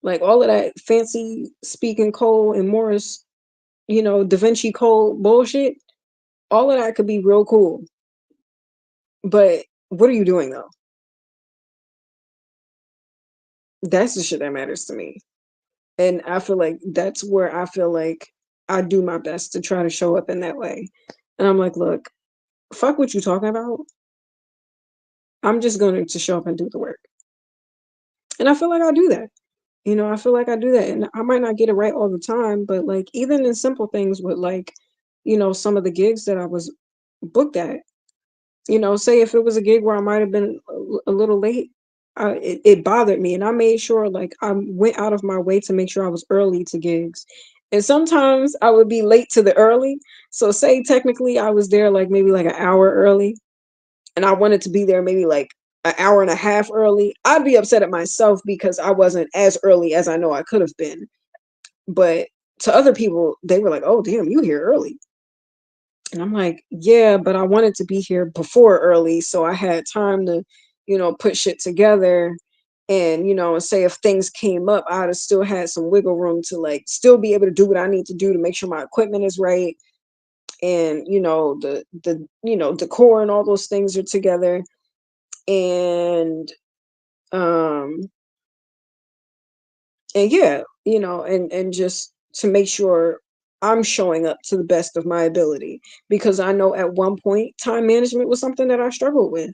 Like all of that fancy speaking Cole and Morris, Da Vinci Cole bullshit, all of that could be real cool. But what are you doing though? That's the shit that matters to me. And I feel like that's where I feel like I do my best to try to show up in that way. And I'm like, look, fuck what you talking about. I'm just going to show up and do the work. And I feel like I do that. I feel like I do that. And I might not get it right all the time, but like even in simple things with like, some of the gigs that I was booked at, say if it was a gig where I might have been a little late, it bothered me. And I made sure like I went out of my way to make sure I was early to gigs. And sometimes I would be late to the early. So say technically I was there like maybe like an hour early and I wanted to be there maybe like an hour and a half early. I'd be upset at myself because I wasn't as early as I know I could have been. But to other people, they were like, "Oh, damn, you here early." And I'm like, "Yeah, but I wanted to be here before early so I had time to, put shit together and, say if things came up, I'd have still had some wiggle room to like still be able to do what I need to do to make sure my equipment is right and, the decor and all those things are together and um and yeah, and just to make sure I'm showing up to the best of my ability because I know at one point time management was something that I struggled with.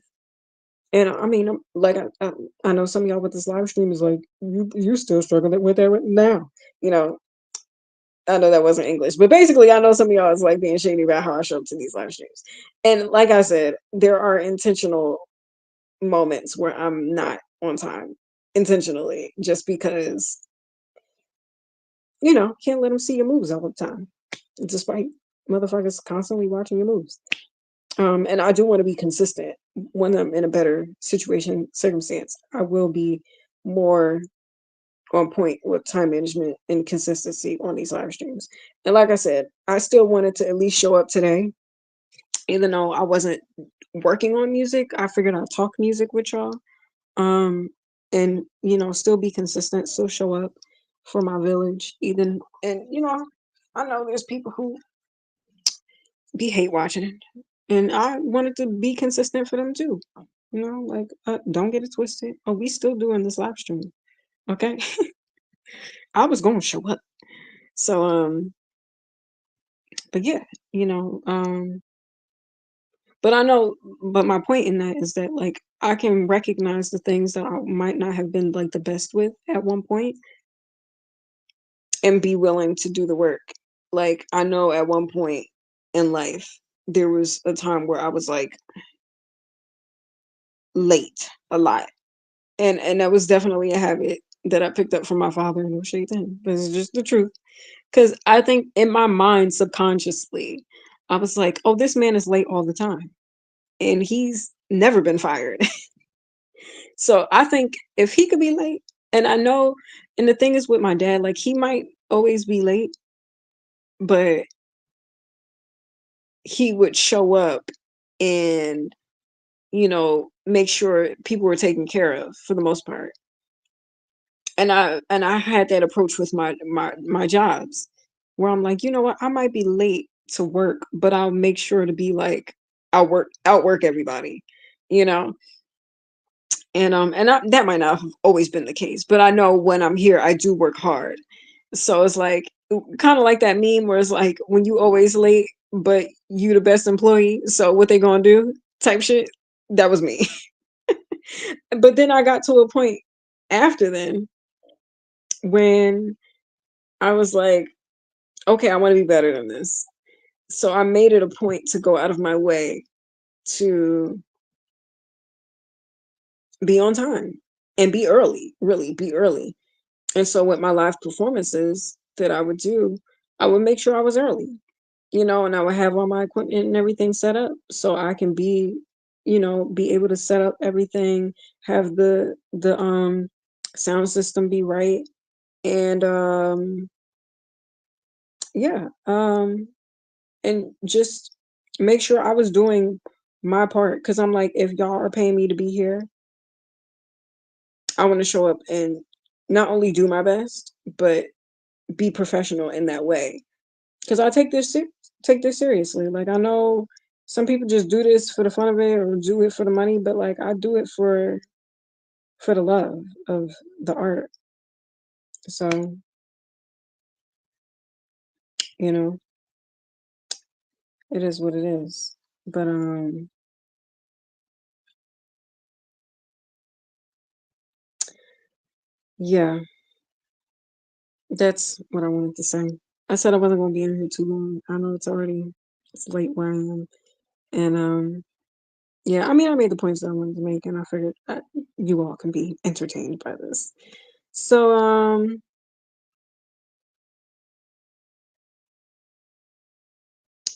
And I mean, like I know some of y'all with this live stream is like you still struggling with that right now. You know, I know that wasn't English, but basically, I know some of y'all is like being shady about how I show up to these live streams. And like I said, there are intentional moments where I'm not on time intentionally, just because can't let them see your moves all the time, despite motherfuckers constantly watching your moves. And I do want to be consistent when I'm in a better situation, circumstance. I will be more on point with time management and consistency on these live streams. And like I said, I still wanted to at least show up today, even though I wasn't working on music. I figured I'd talk music with y'all. Um, and still be consistent, still show up for my village, even and I know there's people who be hate watching, and I wanted to be consistent for them too. Like don't get it twisted. Oh, we still doing this live stream, okay? I was going to show up. So but yeah, you know, but I know, but my point in that is that like I can recognize the things that I might not have been like the best with at one point and be willing to do the work. Like I know at one point in life there was a time where I was like late a lot. And that was definitely a habit that I picked up from my father. No shade to him, but it's just the truth. Because I think in my mind, subconsciously, I was like, oh, this man is late all the time. And he's never been fired. So I think if he could be late, and I know, and the thing is with my dad, like he might always be late, but he would show up and, make sure people were taken care of for the most part. And I had that approach with my jobs where I'm like, you know what, I might be late to work, but I'll make sure to be like outwork everybody, you know. That might not have always been the case, but I know when I'm here, I do work hard. So it's like kind of like that meme where it's like when you always late, but you the best employee. So what they gonna do? Type shit. That was me. But then I got to a point after then when I was like, okay, I want to be better than this. So I made it a point to go out of my way to be on time and be early, really be early. And so with my live performances that I would do, I would make sure I was early, and I would have all my equipment and everything set up so I can be able to set up everything, have the sound system be right. And yeah, and just make sure I was doing my part because I'm like, if y'all are paying me to be here, I want to show up and not only do my best, but be professional in that way. Because I take this seriously. Like I know some people just do this for the fun of it or do it for the money, but like I do it for the love of the art. So you know, it is what it is. But yeah, that's what I wanted to say. I said I wasn't gonna be in here too long. I know it's late where I am, and yeah. I mean, I made the points that I wanted to make, and I figured that you all can be entertained by this. So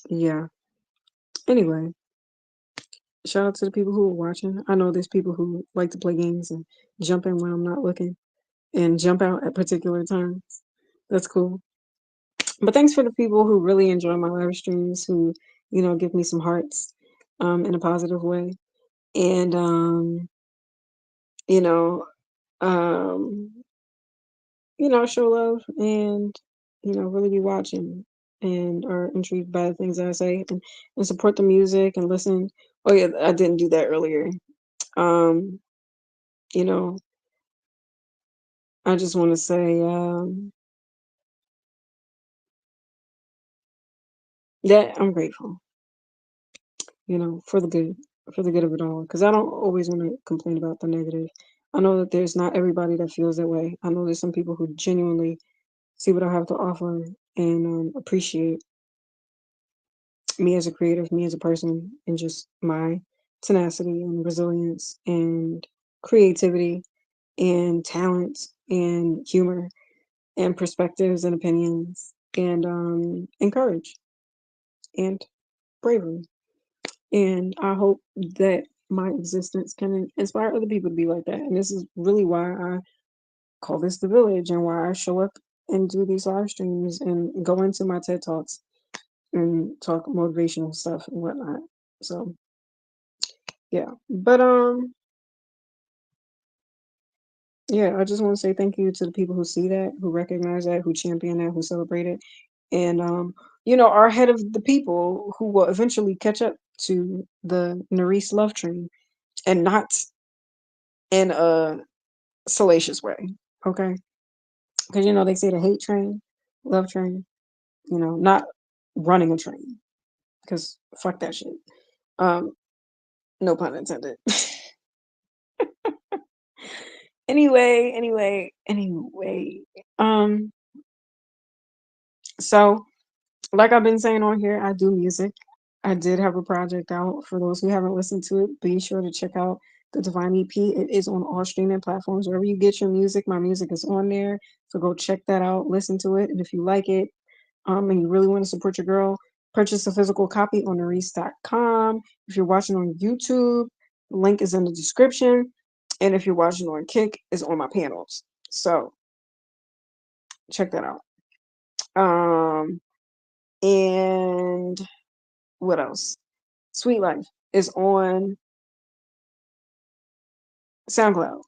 yeah. Anyway, shout out to the people who are watching. I know there's people who like to play games and jump in when I'm not looking and jump out at particular times. That's cool. But thanks for the people who really enjoy my live streams, who give me some hearts, in a positive way, and you know, um, show love and really be watching and are intrigued by the things that I say and support the music and listen. Oh yeah, I didn't do that earlier. Um, you know, I just want to say that I'm grateful, for the good of it all. Because I don't always want to complain about the negative. I know that there's not everybody that feels that way. I know there's some people who genuinely see what I have to offer and appreciate me as a creative, me as a person, and just my tenacity and resilience and creativity and talent and humor and perspectives and opinions and courage and bravery. And I hope that my existence can inspire other people to be like that. And this is really why I call this the village and why I show up and do these live streams and go into my TED Talks and talk motivational stuff and whatnot. So yeah. But yeah, I just want to say thank you to the people who see that, who recognize that, who champion that, who celebrate it. And are ahead of the people who will eventually catch up to the Narice love train and not in a salacious way. Okay. Because they say the hate train, love train, not running a train. Because fuck that shit. Um, no pun intended. Anyway. Um, so like I've been saying on here, I do music. I did have a project out. For those who haven't listened to it, be sure to check out The Divine EP. It is on all streaming platforms. Wherever you get your music, my music is on there. So go check that out, listen to it. And if you like it, and you really want to support your girl, purchase a physical copy on Narisse.com. If you're watching on YouTube, the link is in the description. And if you're watching on Kick, it's on my panels. So check that out. And what else? Sweet Life is on SoundCloud.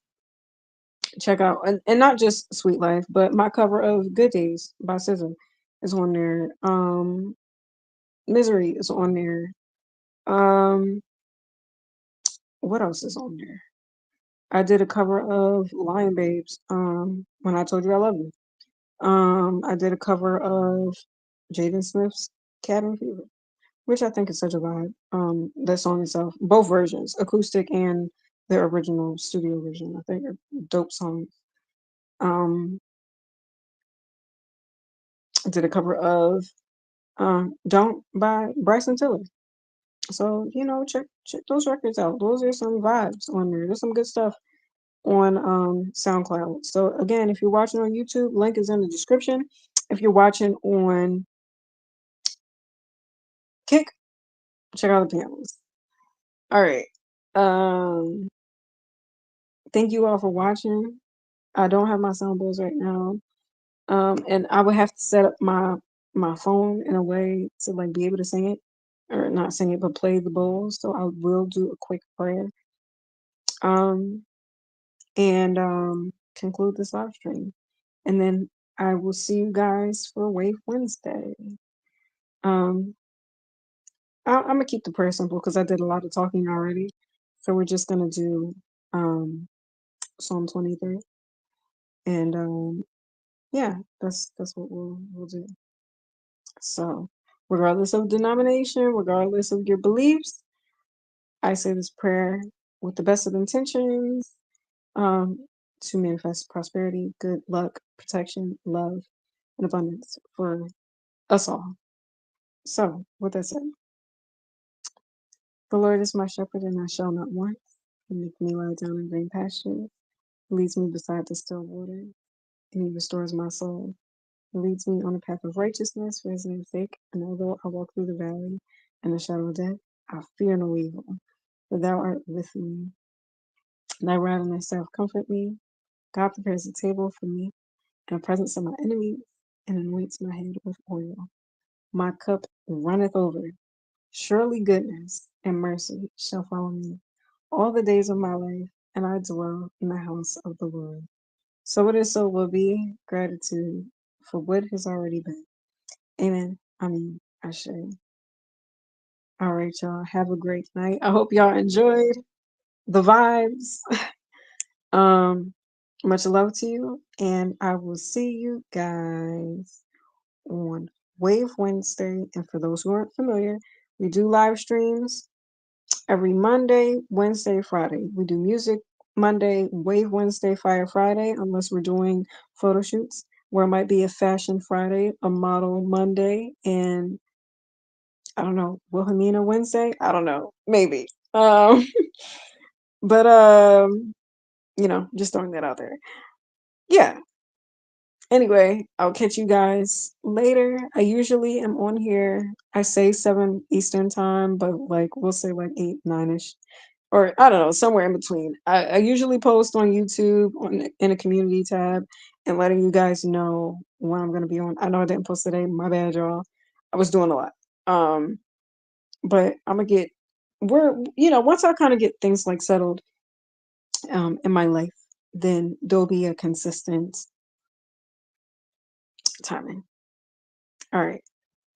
Check out, and not just Sweet Life, but my cover of Good Days by SZA is on there. Misery is on there. Um, what else is on there? I did a cover of Lion Babes, When I Told You I Love You. I did a cover of Jaden Smith's Cabin Fever, which I think is such a vibe. That song itself, both versions, acoustic and the original studio version, I think are dope songs. I did a cover of Don't by Bryson Tiller. So, check those records out. Those are some vibes on there. There's some good stuff on SoundCloud. So again, if you're watching on YouTube, link is in the description. If you're watching on Kick, check out the panels. All right. Um, thank you all for watching. I don't have my sound bowls right now. And I would have to set up my phone in a way to like be able to sing it, or not sing it, but play the bowls. So I will do a quick prayer. Um, and conclude this live stream. And then I will see you guys for Wave Wednesday. Um, I'm gonna keep the prayer simple because I did a lot of talking already. So we're just gonna do Psalm 23, and yeah, that's what we'll do. So, regardless of denomination, regardless of your beliefs, I say this prayer with the best of intentions, um, to manifest prosperity, good luck, protection, love, and abundance for us all. So, with that said, the Lord is my shepherd, and I shall not want. He makes me lie down in green pastures. He leads me beside the still waters, and he restores my soul. He leads me on the path of righteousness for his name's sake. And although I walk through the valley and the shadow of death, I fear no evil, for thou art with me. Thy rod and thy staff comfort me. God prepares a table for me in the presence of my enemies, and anoints my head with oil. My cup runneth over. Surely goodness and mercy shall follow me all the days of my life, and I dwell in the house of the Lord. So it is, so will be. Gratitude for what has already been. Amen. I mean, I should. All right, y'all. Have a great night. I hope y'all enjoyed the vibes. Um, much love to you, and I will see you guys on Wave Wednesday. And for those who aren't familiar, we do live streams every Monday, Wednesday, Friday. We do music Monday, Wave Wednesday, Fire Friday, unless we're doing photo shoots, where it might be a fashion Friday, a model Monday, and I don't know, Wilhelmina Wednesday. I don't know, maybe. But just throwing that out there. Yeah. Anyway, I'll catch you guys later. I usually am on here. I say 7 Eastern time, but like we'll say like 8, 9ish. Or I don't know, somewhere in between. I usually post on YouTube in a community tab and letting you guys know when I'm gonna be on. I know I didn't post today, my bad, y'all. I was doing a lot. But I'm gonna get once I kind of get things like settled in my life, then there'll be a consistent timing. All right.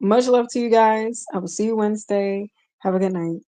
Much love to you guys. I will see you Wednesday. Have a good night.